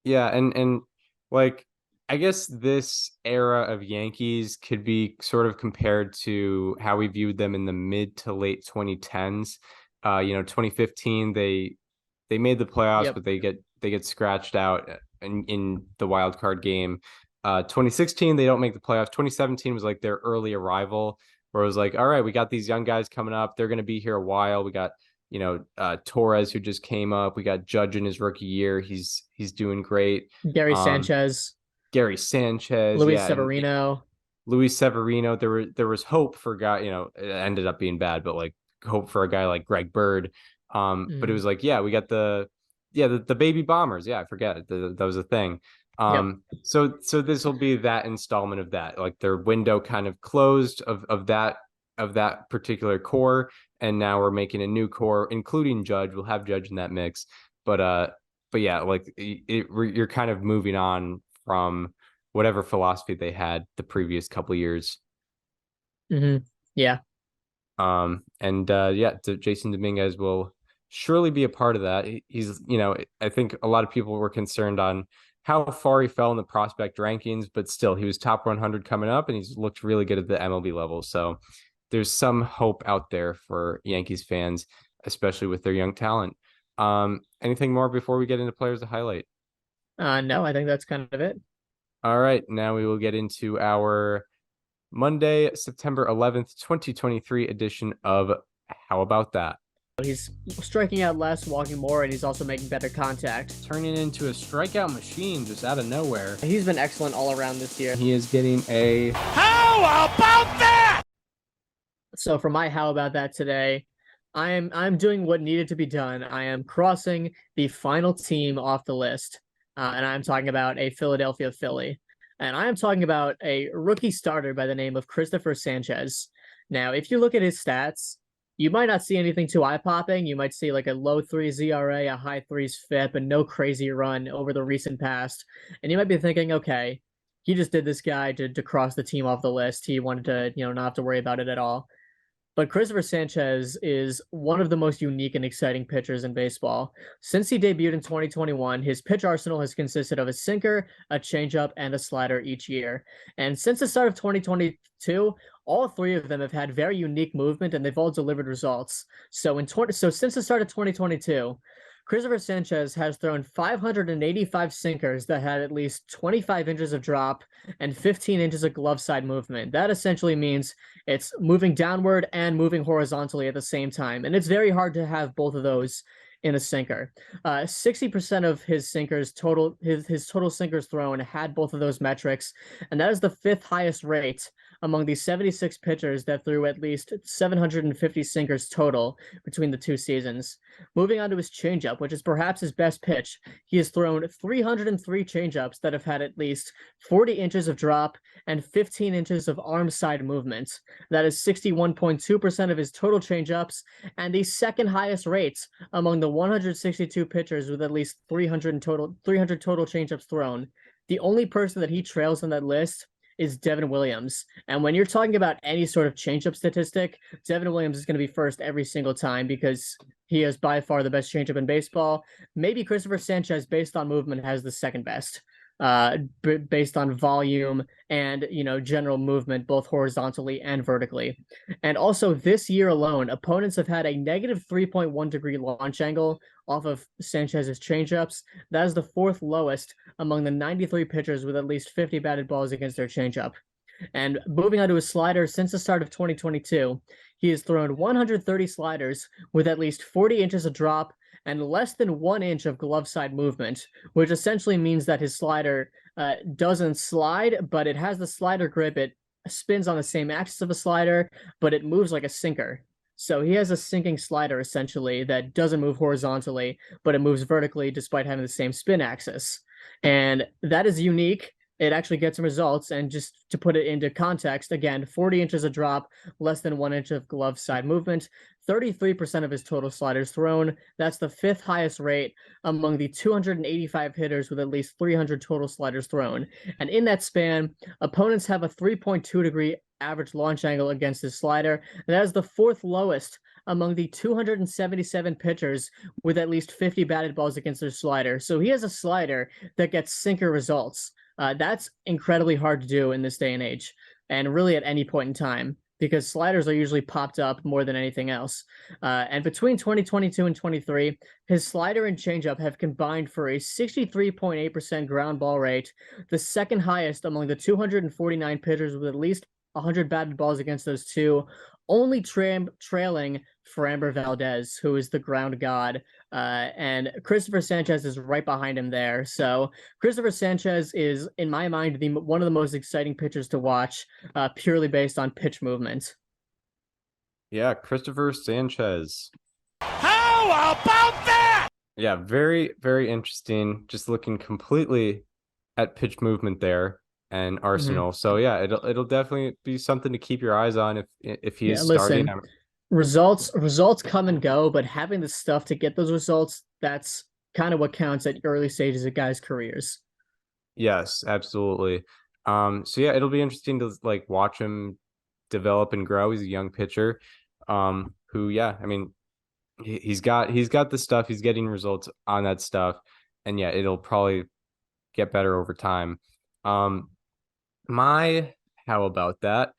yeah, and like I guess this era of Yankees could be sort of compared to how we viewed them in the mid to late 2010s. 2015 they made the playoffs, Yep. but they get scratched out in the wild card game. 2016 they don't make the playoffs. 2017 was like their early arrival, where it was like, all right, we got these young guys coming up. They're going to be here a while. We got Torres who just came up. We got Judge in his rookie year. He's doing great. Gary Um, Sanchez, Gary Sanchez, Luis yeah, and Severino. Luis Severino. There was hope for a guy. It ended up being bad, but like hope for a guy like Greg Bird. But it Mhm. was like, yeah, we got the baby bombers. Yeah, I forget that was a thing. Yep. So this will be that installment of that. Like their window kind of closed of that particular core, and now we're making a new core, including Judge. We'll have Judge in that mix, but but yeah, like you're kind of moving on from whatever philosophy they had the previous couple years. Yeah. And yeah, Jasson Dominguez will surely be a part of that. He's, I think a lot of people were concerned on how far he fell in the prospect rankings, but still, he was top 100 coming up, and he's looked really good at the MLB level. So there's some hope out there for Yankees fans, especially with their young talent. Anything more before we get into players to highlight? No, I think that's kind of it. All right, now we will get into our Monday, September 11th, 2023 edition of How About That? He's striking out less, walking more, and he's also making better contact. Turning into a strikeout machine just out of nowhere. He's been excellent all around this year. He is getting a How about that? So for my how about that today, I'm doing what needed to be done. I am crossing the final team off the list, and I'm talking about a Philadelphia Philly, and I am talking about a rookie starter by the name of Christopher Sanchez. Now, if you look at his stats, you might not see anything too eye-popping. You might see like a low 3 ZRA, a high 3s FIP, and no crazy run over the recent past. And you might be thinking, okay, he just did this guy to cross the team off the list. He wanted to, not have to worry about it at all. But Christopher Sanchez is one of the most unique and exciting pitchers in baseball. Since he debuted in 2021, his pitch arsenal has consisted of a sinker, a changeup, and a slider each year. And since the start of 2022, all three of them have had very unique movement, and they've all delivered results. So since the start of 2022, Christopher Sanchez has thrown 585 sinkers that had at least 25 inches of drop and 15 inches of glove side movement. That essentially means it's moving downward and moving horizontally at the same time. And it's very hard to have both of those in a sinker. 60% of his sinkers total, his total sinkers thrown had both of those metrics. And that is the fifth highest rate among the 76 pitchers that threw at least 750 sinkers total between the 2 seasons. Moving on to his changeup, which is perhaps his best pitch, he has thrown 303 changeups that have had at least 40 inches of drop and 15 inches of arm side movement. That is 61.2% of his total changeups, and the second highest rates among the 162 pitchers with at least 300 total changeups thrown. The only person that he trails on that list is Devin Williams. And when you're talking about any sort of changeup statistic, Devin Williams is going to be first every single time because he is by far the best changeup in baseball. Maybe Christopher Sanchez, based on movement, has the second best, based on volume and, general movement, both horizontally and vertically. And also this year alone, opponents have had a negative 3.1 degree launch angle off of Sanchez's changeups. That is the fourth lowest among the 93 pitchers with at least 50 batted balls against their changeup. And moving on to his slider, since the start of 2022, he has thrown 130 sliders with at least 40 inches of drop and less than 1 inch of glove side movement, which essentially means that his slider doesn't slide, but it has the slider grip. It spins on the same axis of a slider, but it moves like a sinker. So he has a sinking slider, essentially, that doesn't move horizontally, but it moves vertically despite having the same spin axis. And that is unique. It actually gets some results. And just to put it into context, again, 40 inches of drop, less than 1 inch of glove side movement, 33% of his total sliders thrown. That's the fifth highest rate among the 285 hitters with at least 300 total sliders thrown. And in that span, opponents have a 3.2 degree average launch angle against his slider. And that is the fourth lowest among the 277 pitchers with at least 50 batted balls against their slider. So he has a slider that gets sinker results. That's incredibly hard to do in this day and age, and really at any point in time, because sliders are usually popped up more than anything else. And between 2022 and 23, his slider and changeup have combined for a 63.8% ground ball rate, the second highest among the 249 pitchers with at least 100 batted balls against those two, only trailing Framber Valdez, who is the ground god, and Christopher Sanchez is right behind him there. So Christopher Sanchez is, in my mind, one of the most exciting pitchers to watch, purely based on pitch movement. Yeah, Christopher Sanchez. How about that? Yeah, very, very interesting. Just looking completely at pitch movement there and Arsenal. So yeah, it'll definitely be something to keep your eyes on if he is starting. Results come and go, but having the stuff to get those results, that's kind of what counts at early stages of guys' careers. Yes, absolutely. So yeah, it'll be interesting to watch him develop and grow. He's a young pitcher. Who, yeah, I mean, he's got the stuff, he's getting results on that stuff, and yeah, it'll probably get better over time. How about that?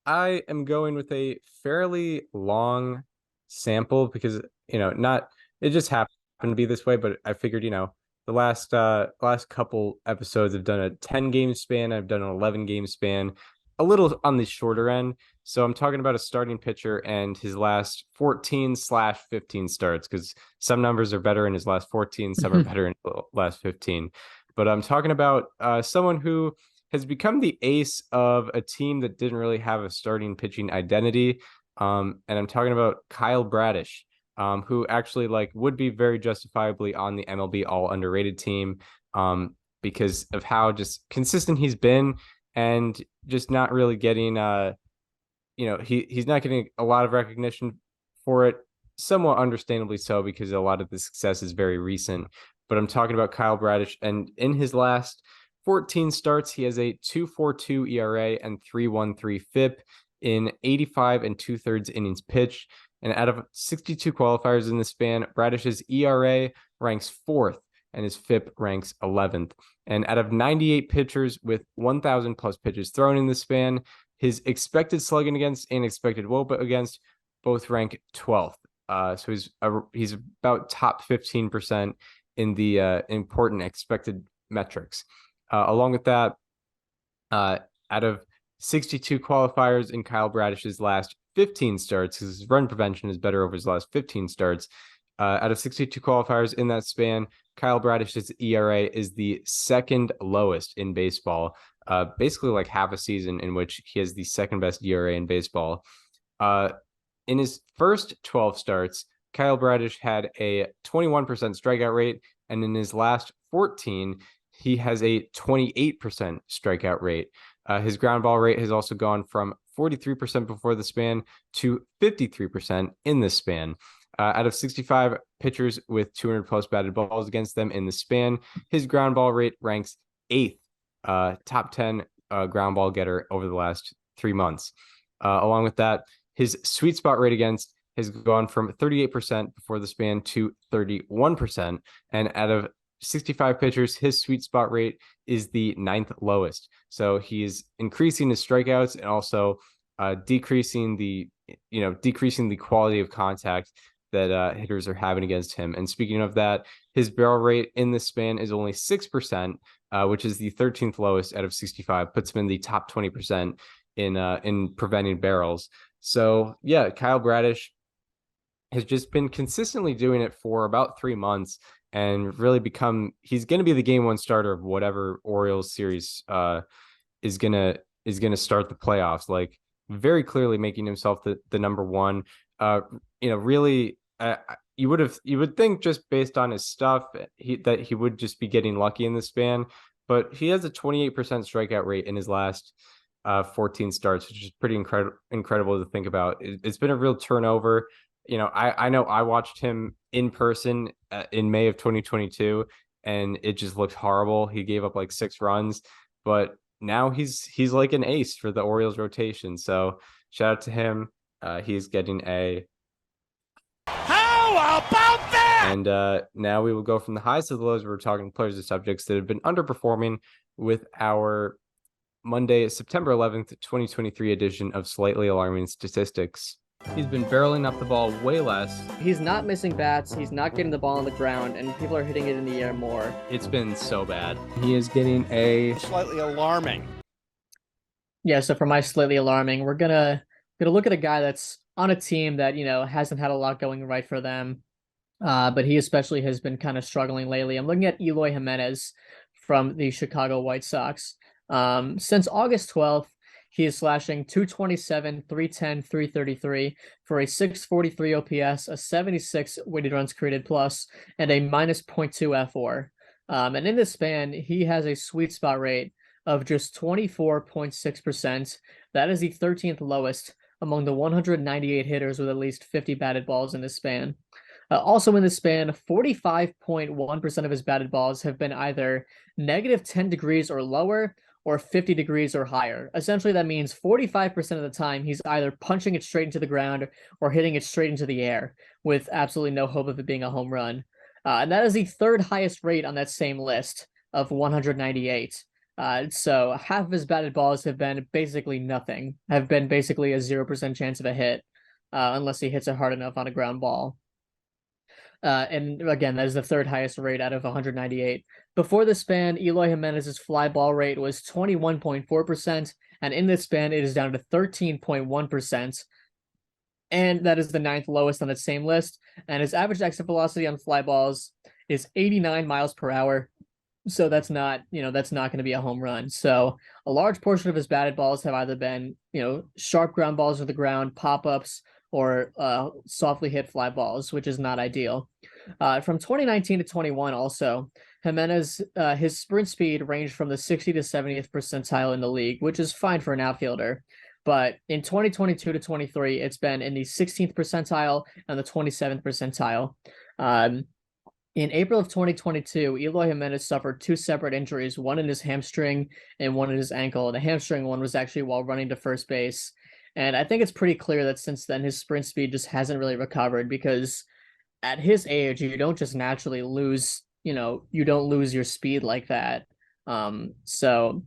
I am going with a fairly long sample because, it just happened to be this way, but I figured, the last couple episodes I've done a 10 game span, I've done an 11 game span, a little on the shorter end. So I'm talking about a starting pitcher and his last 14/15 starts, because some numbers are better in his last 14, some are better in the last 15. But I'm talking about someone who has become the ace of a team that didn't really have a starting pitching identity. And I'm talking about Kyle Bradish, who actually would be very justifiably on the MLB all underrated team, because of how just consistent he's been and just not really getting, he's not getting a lot of recognition for it, somewhat understandably so, because a lot of the success is very recent. But I'm talking about Kyle Bradish, and in his last 14 starts, he has a 2.42 ERA and 3.13 FIP in 85 2/3 innings pitched. And out of 62 qualifiers in the span, Bradish's ERA ranks 4th and his FIP ranks 11th. And out of 98 pitchers with 1,000 plus pitches thrown in the span, his expected slugging against and expected WOBA against both rank 12th. So he's about top 15% in the important expected metrics. Along with that, out of 62 qualifiers in Kyle Bradish's last 15 starts, because his run prevention is better over his last 15 starts, out of 62 qualifiers in that span, Kyle Bradish's ERA is the second lowest in baseball. Basically like half a season in which he has the second best ERA in baseball. In his first 12 starts, Kyle Bradish had a 21% strikeout rate, and in his last 14, he has a 28% strikeout rate. His ground ball rate has also gone from 43% before the span to 53% in this span. Out of 65 pitchers with 200 plus batted balls against them in the span, his ground ball rate ranks 8th, top 10 ground ball getter over the last 3 months. Along with that, his sweet spot rate against has gone from 38% before the span to 31%. And out of 65 pitchers, his sweet spot rate is the 9th lowest. So he's increasing his strikeouts and also decreasing the quality of contact that hitters are having against him. And speaking of that, his barrel rate in this span is only 6%, which is the 13th lowest out of 65, puts him in the top 20% in preventing barrels. So yeah, Kyle Bradish has just been consistently doing it for about 3 months and really he's going to be the game one starter of whatever Orioles series is going to start the playoffs, like very clearly making himself the number one. Really, you would think just based on his stuff that he would just be getting lucky in the span, but he has a 28% strikeout rate in his last 14 starts, which is pretty incredible to think about. It's been a real turnover. I know I watched him in person in May of 2022, and it just looked horrible. He gave up like 6 runs, but now he's like an ace for the Orioles rotation. So shout out to him. He's getting a. How about that? And now we will go from the highs to the lows. We're talking players and subjects that have been underperforming with our Monday, September 11th, 2023 edition of Slightly Alarming Statistics. He's been barreling up the ball way less. He's not missing bats. He's not getting the ball on the ground, and people are hitting it in the air more. It's been so bad. He is getting a Slightly alarming. Yeah, so for my slightly alarming, we're gonna look at a guy that's on a team that hasn't had a lot going right for them, but he especially has been kind of struggling lately. I'm looking at Eloy Jimenez from the Chicago White Sox. Since August 12th, he is slashing 227, 310, 333 for a 643 OPS, a 76 weighted runs created plus, and a minus 0.2 FWAR. And in this span, he has a sweet spot rate of just 24.6%. That is the 13th lowest among the 198 hitters with at least 50 batted balls in this span. Also in this span, 45.1% of his batted balls have been either negative 10 degrees or lower, or 50 degrees or higher. Essentially, that means 45% of the time he's either punching it straight into the ground or hitting it straight into the air with absolutely no hope of it being a home run. And that is the 3rd highest rate on that same list of 198. So half of his batted balls have been basically nothing, have been basically a 0% chance of a hit, unless he hits it hard enough on a ground ball. And again, that is the 3rd highest rate out of 198. Before the span, Eloy Jimenez's fly ball rate was 21.4%, and in this span, it is down to 13.1%. And that is the 9th lowest on that same list. And his average exit velocity on fly balls is 89 miles per hour. So that's not going to be a home run. So a large portion of his batted balls have either been, sharp ground balls to the ground, pop-ups, or softly hit fly balls, which is not ideal. From 2019 to 21 also, Jimenez, his sprint speed ranged from the 60 to 70th percentile in the league, which is fine for an outfielder. But in 2022 to 23, it's been in the 16th percentile and the 27th percentile. In April of 2022, Eloy Jimenez suffered 2 separate injuries, one in his hamstring and one in his ankle. The hamstring one was actually while running to first base. And I think it's pretty clear that since then, his sprint speed just hasn't really recovered, because at his age, you don't just naturally lose, you don't lose your speed like that. So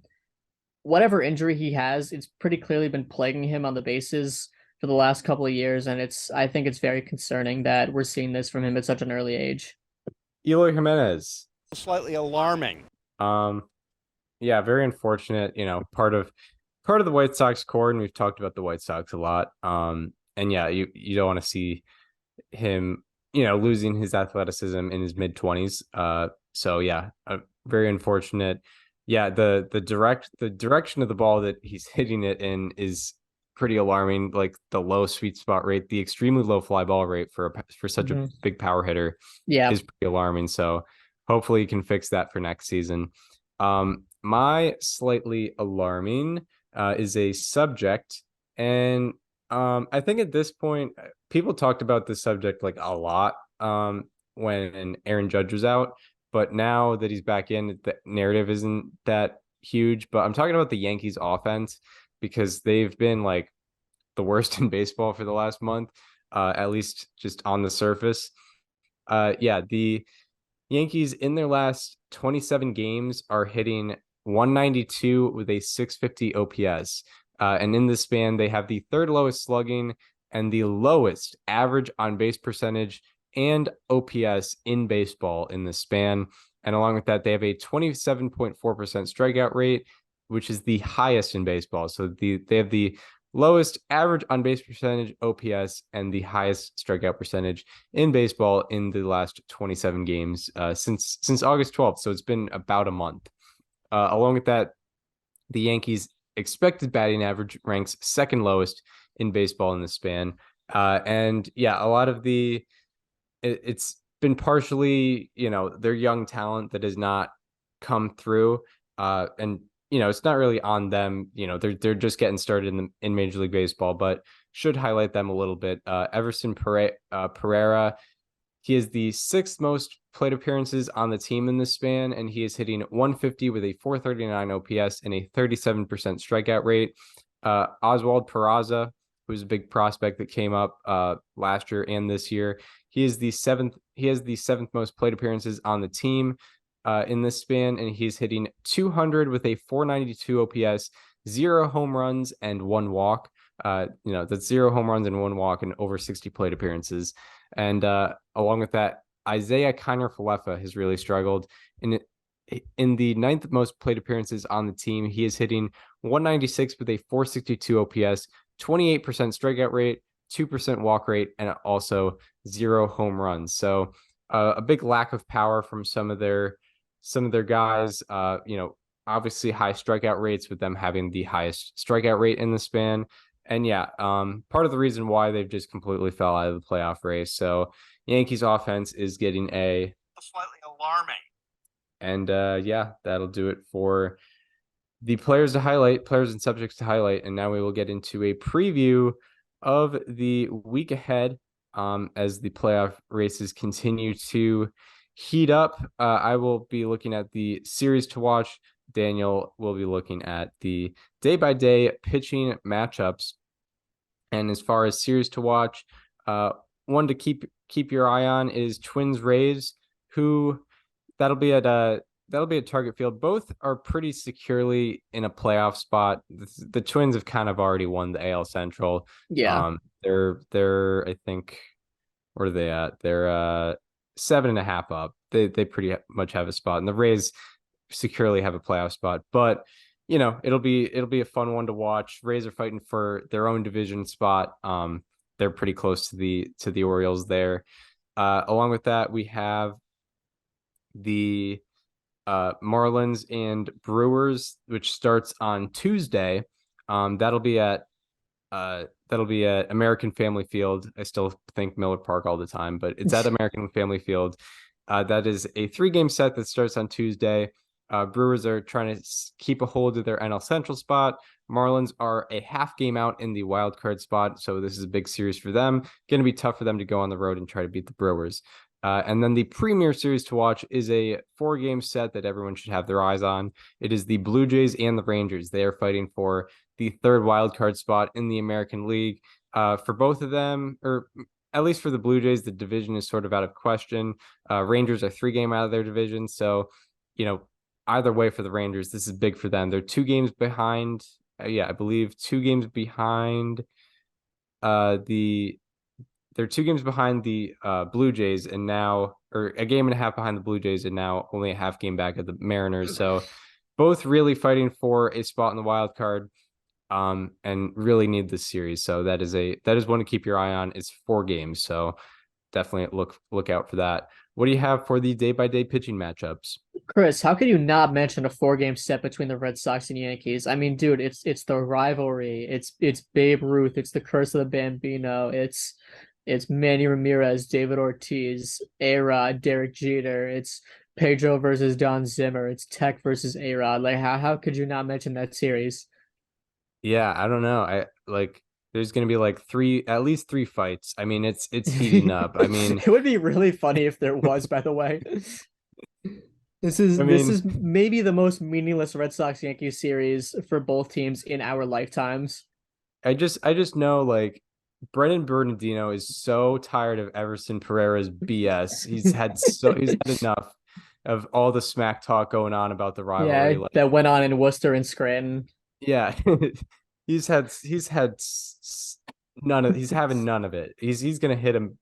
whatever injury he has, it's pretty clearly been plaguing him on the bases for the last couple of years. And I think it's very concerning that we're seeing this from him at such an early age. Eloy Jimenez. Slightly alarming. Yeah, very unfortunate, part of the White Sox core, and we've talked about the White Sox a lot. And yeah, you don't want to see him, losing his athleticism in his mid-20s. So yeah, very unfortunate. Yeah, the direction of the ball that he's hitting it in is pretty alarming. Like the low sweet spot rate, the extremely low fly ball rate for such a big power hitter Yeah. is pretty alarming. So hopefully he can fix that for next season. My slightly alarming is a subject, and I think at this point people talked about this subject like a lot when Aaron Judge was out, but now that he's back in, the narrative isn't that huge. But I'm talking about the Yankees offense because they've been like the worst in baseball for the last month, at least just on the surface. Yeah, the Yankees in their last 27 games are hitting 192 with a 650 OPS. And in this span, they have the third lowest slugging and the lowest average on base percentage and OPS in baseball in this span. And along with that, they have a 27.4% strikeout rate, which is the highest in baseball. So they have the lowest average on base percentage, OPS, and the highest strikeout percentage in baseball in the last 27 games since August 12th. So it's been about a month. Along with that, the Yankees' expected batting average ranks second lowest in baseball in the span. And yeah, a lot of it's been partially, their young talent that has not come through. And it's not really on them. They're just getting started in Major League Baseball, but should highlight them a little bit. Everson Pereira, he is the sixth most plate appearances on the team in this span, and he is hitting 150 with a 439 OPS and a 37% strikeout rate. Oswald Peraza, who's a big prospect that came up last year and this year, he has the seventh most plate appearances on the team in this span, and he's hitting 200 with a 492 OPS, 0 home runs and 1 walk. That's 0 home runs and 1 walk and over 60 plate appearances. And along with that, Isaiah Kiner-Falefa has really struggled. In the ninth most plate appearances on the team, he is hitting 196 with a 462 OPS, 28% strikeout rate, 2% walk rate, and also 0 home runs. So a big lack of power from some of their guys. Obviously high strikeout rates with them having the highest strikeout rate in the span. And yeah, part of the reason why they've just completely fell out of the playoff race. So Yankees offense is getting slightly alarming. And yeah, that'll do it for the players and subjects to highlight. And now we will get into a preview of the week ahead as the playoff races continue to heat up. I will be looking at the series to watch. Daniel will be looking at the day-by-day pitching matchups. And as far as series to watch, one to keep your eye on is Twins Rays, who that'll be at Target Field. Both are pretty securely in a playoff spot. The Twins have kind of already won the AL Central. Yeah. They're I think, where are they at? They're 7.5 up. They pretty much have a spot, and the Rays securely have a playoff spot. But it'll be a fun one to watch. Rays are fighting for their own division spot. They're pretty close to the Orioles there. Along with that, we have the Marlins and Brewers, which starts on Tuesday. That'll be at American Family Field. I still think Miller Park all the time, but it's at American Family Field. That is a 3-game set that starts on Tuesday. Brewers are trying to keep a hold of their NL Central spot. Marlins are a half game out in the wild card spot, so this is a big series for them. Going to be tough for them to go on the road and try to beat the Brewers. And then the premier series to watch is a 4-game set that everyone should have their eyes on. It is the Blue Jays and the Rangers. They are fighting for the third wild card spot in the American League. For both of them, or at least for the Blue Jays, the division is sort of out of question. Rangers are 3-game out of their division, so either way for the Rangers, this is big for them. They're 2 games behind. I believe 2 games behind they're 2 games behind the Blue Jays, and now, or a game and a half behind the Blue Jays, and now only a half game back of the Mariners. So both really fighting for a spot in the wild card, and really need this series. So that is one to keep your eye on. It's 4 games, so definitely look out for that. What do you have for the day-by-day pitching matchups? Chris, how could you not mention a 4-game set between the Red Sox and Yankees? I mean, dude, it's the rivalry. It's Babe Ruth. It's the curse of the Bambino. It's Manny Ramirez, David Ortiz, A-Rod, Derek Jeter. It's Pedro versus Don Zimmer. It's Tech versus A-Rod. Like, how could you not mention that series? Yeah, I don't know. I like there's gonna be like at least three fights. I mean, it's heating up. I mean, It would be really funny if there was, by the way. This is I this mean, is maybe the most meaningless Red Sox Yankees series for both teams in our lifetimes. I just know like Brennan Bernardino is so tired of Everson Pereira's BS. He's had enough of all the smack talk going on about the Yeah, rivalry. Like, that went on in Worcester and Scranton. yeah, he's having none of it. He's gonna hit him,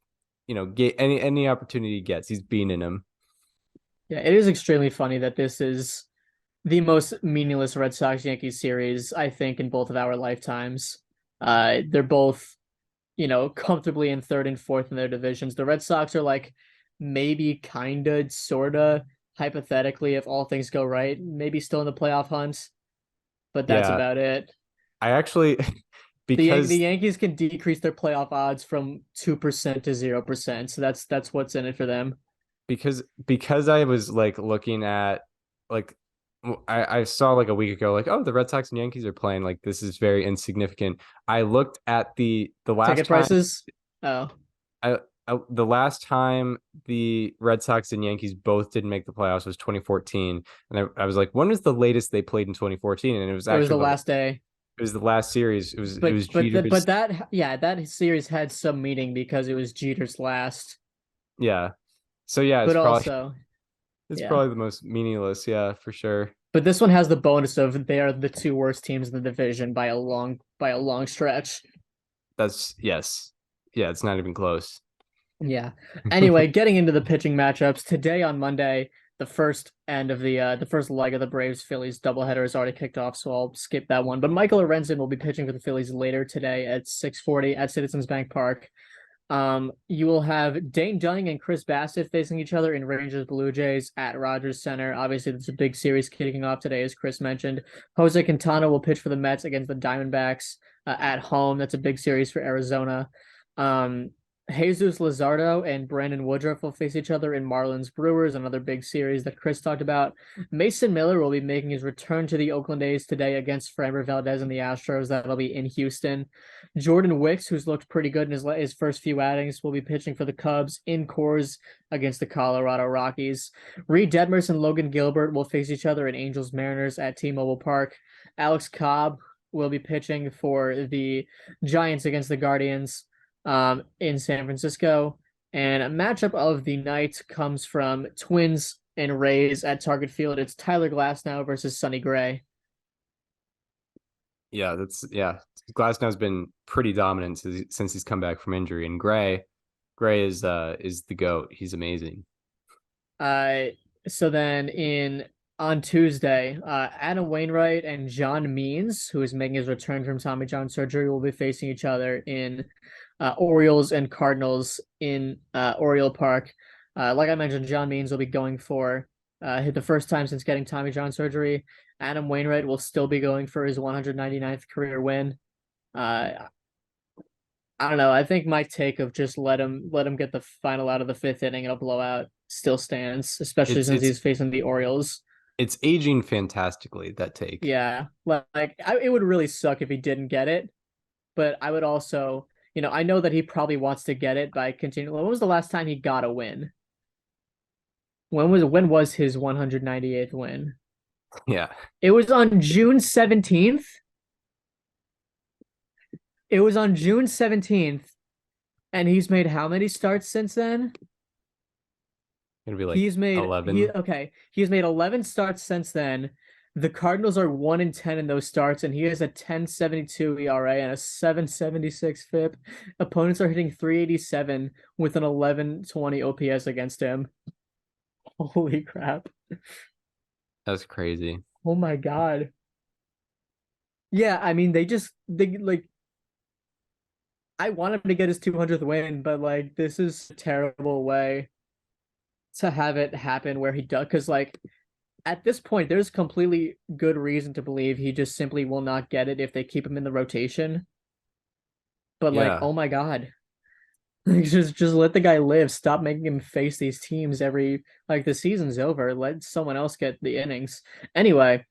get any opportunity he gets. He's beaning him. Yeah, it is extremely funny that this is the most meaningless Red Sox Yankees series, I think, in both of our lifetimes. They're both, comfortably in third and fourth in their divisions. The Red Sox are like maybe kinda, sorta, hypothetically, if all things go right, maybe still in the playoff hunt, but that's Yeah, about it. I actually The because Yankees can decrease their playoff odds from 2% to 0%, so that's what's in it for them. because I was like looking at like I saw like a week ago like, oh, the Red Sox and Yankees are playing, like this is very insignificant. I looked at the last Ticket time prices? Oh, the last time the Red Sox and Yankees both didn't make the playoffs was 2014, and I was like, when was the latest they played in 2014? And it was it was actually the last day. it was the last series. It was But Jeter's. that, yeah, that series had some meaning because it was Jeter's last. Yeah, so yeah, But also, it's yeah. probably the most meaningless, yeah, for sure. But this one has the bonus of they are the two worst teams in the division by a long stretch. That's yes. Yeah, it's not even close. Yeah. Anyway, getting into the pitching matchups today on Monday, the first end of the first leg of the Braves Phillies doubleheader is already kicked off, so I'll skip that one. But Michael Lorenzen will be pitching for the Phillies later today at 6:40 at Citizens Bank Park. You will have Dane Dunning and Chris Bassett facing each other in Rangers Blue Jays at Rogers Center. Obviously, it's a big series kicking off today, as Chris mentioned. Jose Quintana will pitch for the Mets against the Diamondbacks at home. That's a big series for Arizona. Um, Jesus Luzardo and Brandon Woodruff will face each other in Marlins Brewers, another big series that Chris talked about. Mason Miller will be making his return to the Oakland A's today against Framber Valdez and the Astros. That'll be in Houston. Jordan Wicks, who's looked pretty good in his first few outings, will be pitching for the Cubs in Coors against the Colorado Rockies. Reed Detmers and Logan Gilbert will face each other in Angels Mariners at T-Mobile Park. Alex Cobb will be pitching for the Giants against the Guardians in San Francisco. And a matchup of the night comes from Twins and Rays at Target Field. It's Tyler Glasnow versus Sonny Gray. Yeah, Glasnow's been pretty dominant since he's come back from injury, and Gray is the GOAT. He's amazing. So then on Tuesday, Adam Wainwright and John Means, who is making his return from Tommy John surgery, will be facing each other in Orioles and Cardinals in Oriole Park. Like I mentioned, John Means will be going for the first time since getting Tommy John surgery. Adam Wainwright will still be going for his 199th career win. I don't know. I think my take of just let him get the final out of the fifth inning in a blowout still stands, especially since he's facing the Orioles. It's aging fantastically, that take. Yeah, it would really suck if he didn't get it, but I would also, I know that he probably wants to get it by continuing. When was the last time he got a win? When was his 198th win? Yeah. It was on June 17th. It was on June 17th, and he's made how many starts since then? It'll be like He's made 11. He's made 11 starts since then. The Cardinals are 1-10 in those starts, and he has a 10.72 ERA and a 7.76 FIP. Opponents are hitting 387 with an 11.20 OPS against him. Holy crap. That's crazy. Oh my god. Yeah, I mean they I want him to get his 200th win, but this is a terrible way to have it happen where he does, because like at this point, there's completely good reason to believe he just simply will not get it if they keep him in the rotation. But like, Yeah. oh my God. Like just let the guy live. Stop making him face these teams every like the season's over. Let someone else get the innings. Anyway,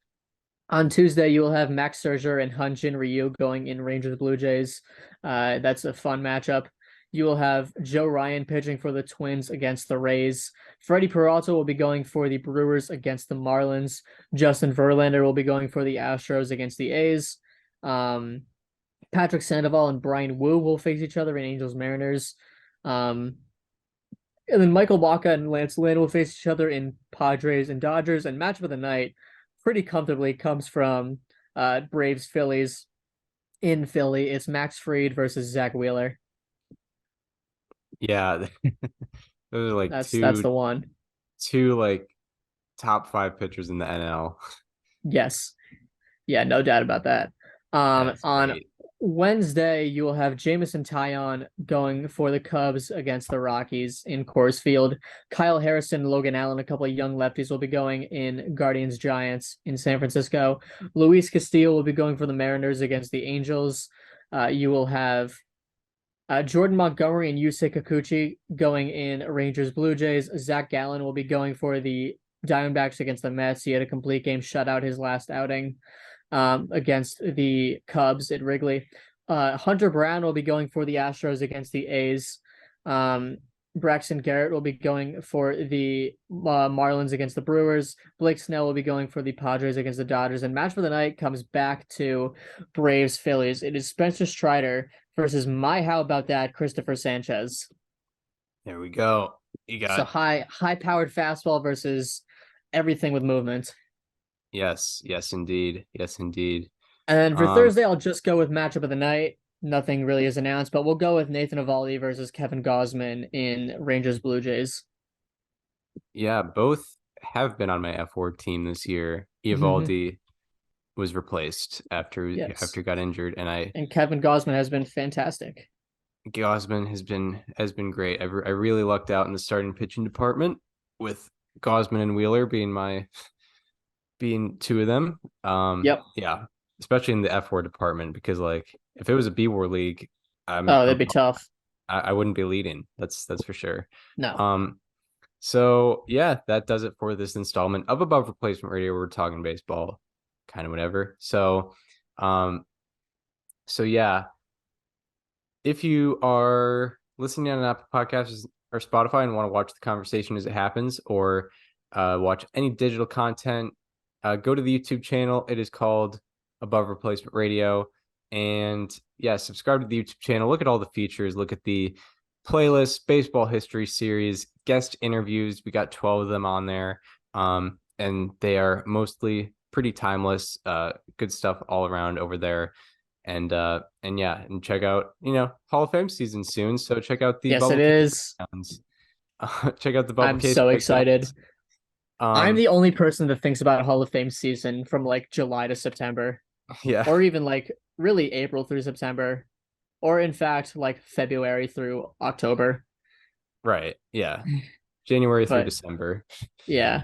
on Tuesday you will have Max Scherzer and Hyun-Jin Ryu going in Rangers Blue Jays. That's a fun matchup. You will have Joe Ryan pitching for the Twins against the Rays. Freddie Peralta will be going for the Brewers against the Marlins. Justin Verlander will be going for the Astros against the A's. Patrick Sandoval and Brian Wu will face each other in Angels Mariners. And then Michael Wacha and Lance Lynn will face each other in Padres and Dodgers. And matchup of the night pretty comfortably comes from Braves Phillies in Philly. It's Max Fried versus Zach Wheeler. Yeah. Those are like That's two the one. like top 5 pitchers in the NL. Yes. Yeah, no doubt about that. That's On great. Wednesday, you will have Jameson Taillon going for the Cubs against the Rockies in Coors Field. Kyle Harrison, Logan Allen, a couple of young lefties will be going in Guardians Giants in San Francisco. Luis Castillo will be going for the Mariners against the Angels. You will have Jordan Montgomery and Yusei Kikuchi going in Rangers Blue Jays. Zach Gallen will be going for the Diamondbacks against the Mets. He had a complete game shutout his last outing against the Cubs at Wrigley. Hunter Brown will be going for the Astros against the A's. Braxton Garrett will be going for the Marlins against the Brewers. Blake Snell will be going for the Padres against the Dodgers. And match for the night comes back to Braves Phillies. It is Spencer Strider versus how about that Christopher Sanchez. There we go. You got So high powered fastball versus everything with movement. Yes, indeed. Yes, indeed. And then for Thursday, I'll just go with matchup of the night. Nothing really is announced, but we'll go with Nathan Eovaldi versus Kevin Gausman in Rangers Blue Jays. Yeah, both have been on my F4 team this year. Eovaldi was replaced after he got injured, and Kevin Gausman has been fantastic. Gausman has been great. I really lucked out in the starting pitching department with Gausman and Wheeler being two of them. Yep. Yeah, especially in the F4 department, because like if it was a B-War league, that'd be tough. I wouldn't be leading. That's for sure. No. So yeah, that does it for this installment of Above Replacement Radio. We're talking baseball, kind of whatever. So yeah, if you are listening on an Apple Podcasts or Spotify and want to watch the conversation as it happens, or watch any digital content, go to the YouTube channel. It is called Above Replacement Radio. And yeah, subscribe to the YouTube channel. Look at all the features. Look at the playlist, baseball history series, guest interviews. We got 12 of them on there. And they are mostly pretty timeless. Good stuff all around over there. And yeah, and check out, Hall of Fame season soon. So check out the Yes, it is. Check out the bubble I'm case. so excited. I'm the the only person that thinks about Hall of Fame season from like July to September. Yeah. Or even like really April through September. Or in fact, like February through October. Right. Yeah. January through December. Yeah.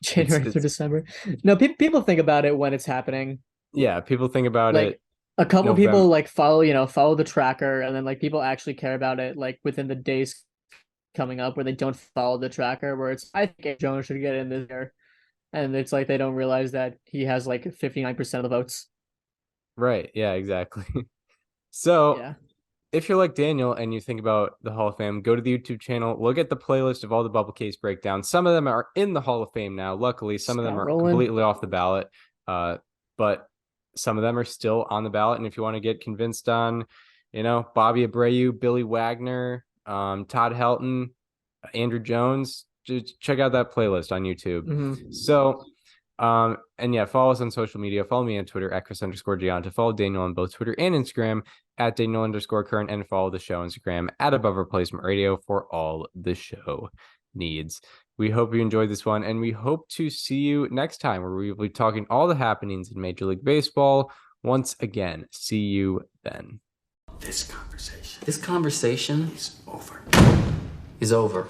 January through December. No, people think about it when it's happening. Yeah, people think about like, it. A couple people like follow the tracker, and then like people actually care about it like within the days coming up where they don't follow the tracker, where it's I think Jones should get in this year. And it's like they don't realize that he has like 59% of the votes. Right. Yeah, exactly. So if you're like Daniel and you think about the Hall of Fame, go to the YouTube channel, look at the playlist of all the bubble case breakdowns. Some of them are in the Hall of Fame now. Luckily, some of them are completely off the ballot. But some of them are still on the ballot. And if you want to get convinced on, Bobby Abreu, Billy Wagner, Todd Helton, Andrew Jones, just check out that playlist on YouTube. So, and yeah, follow us on social media. Follow me on Twitter at Chris_Gianta. Follow Daniel on both Twitter and Instagram at Daniel_current, and follow the show on Instagram at Above Replacement Radio for all the show needs. We hope you enjoyed this one, and we hope to see you next time where we will be talking all the happenings in Major League Baseball. Once again, see you then. This conversation is over.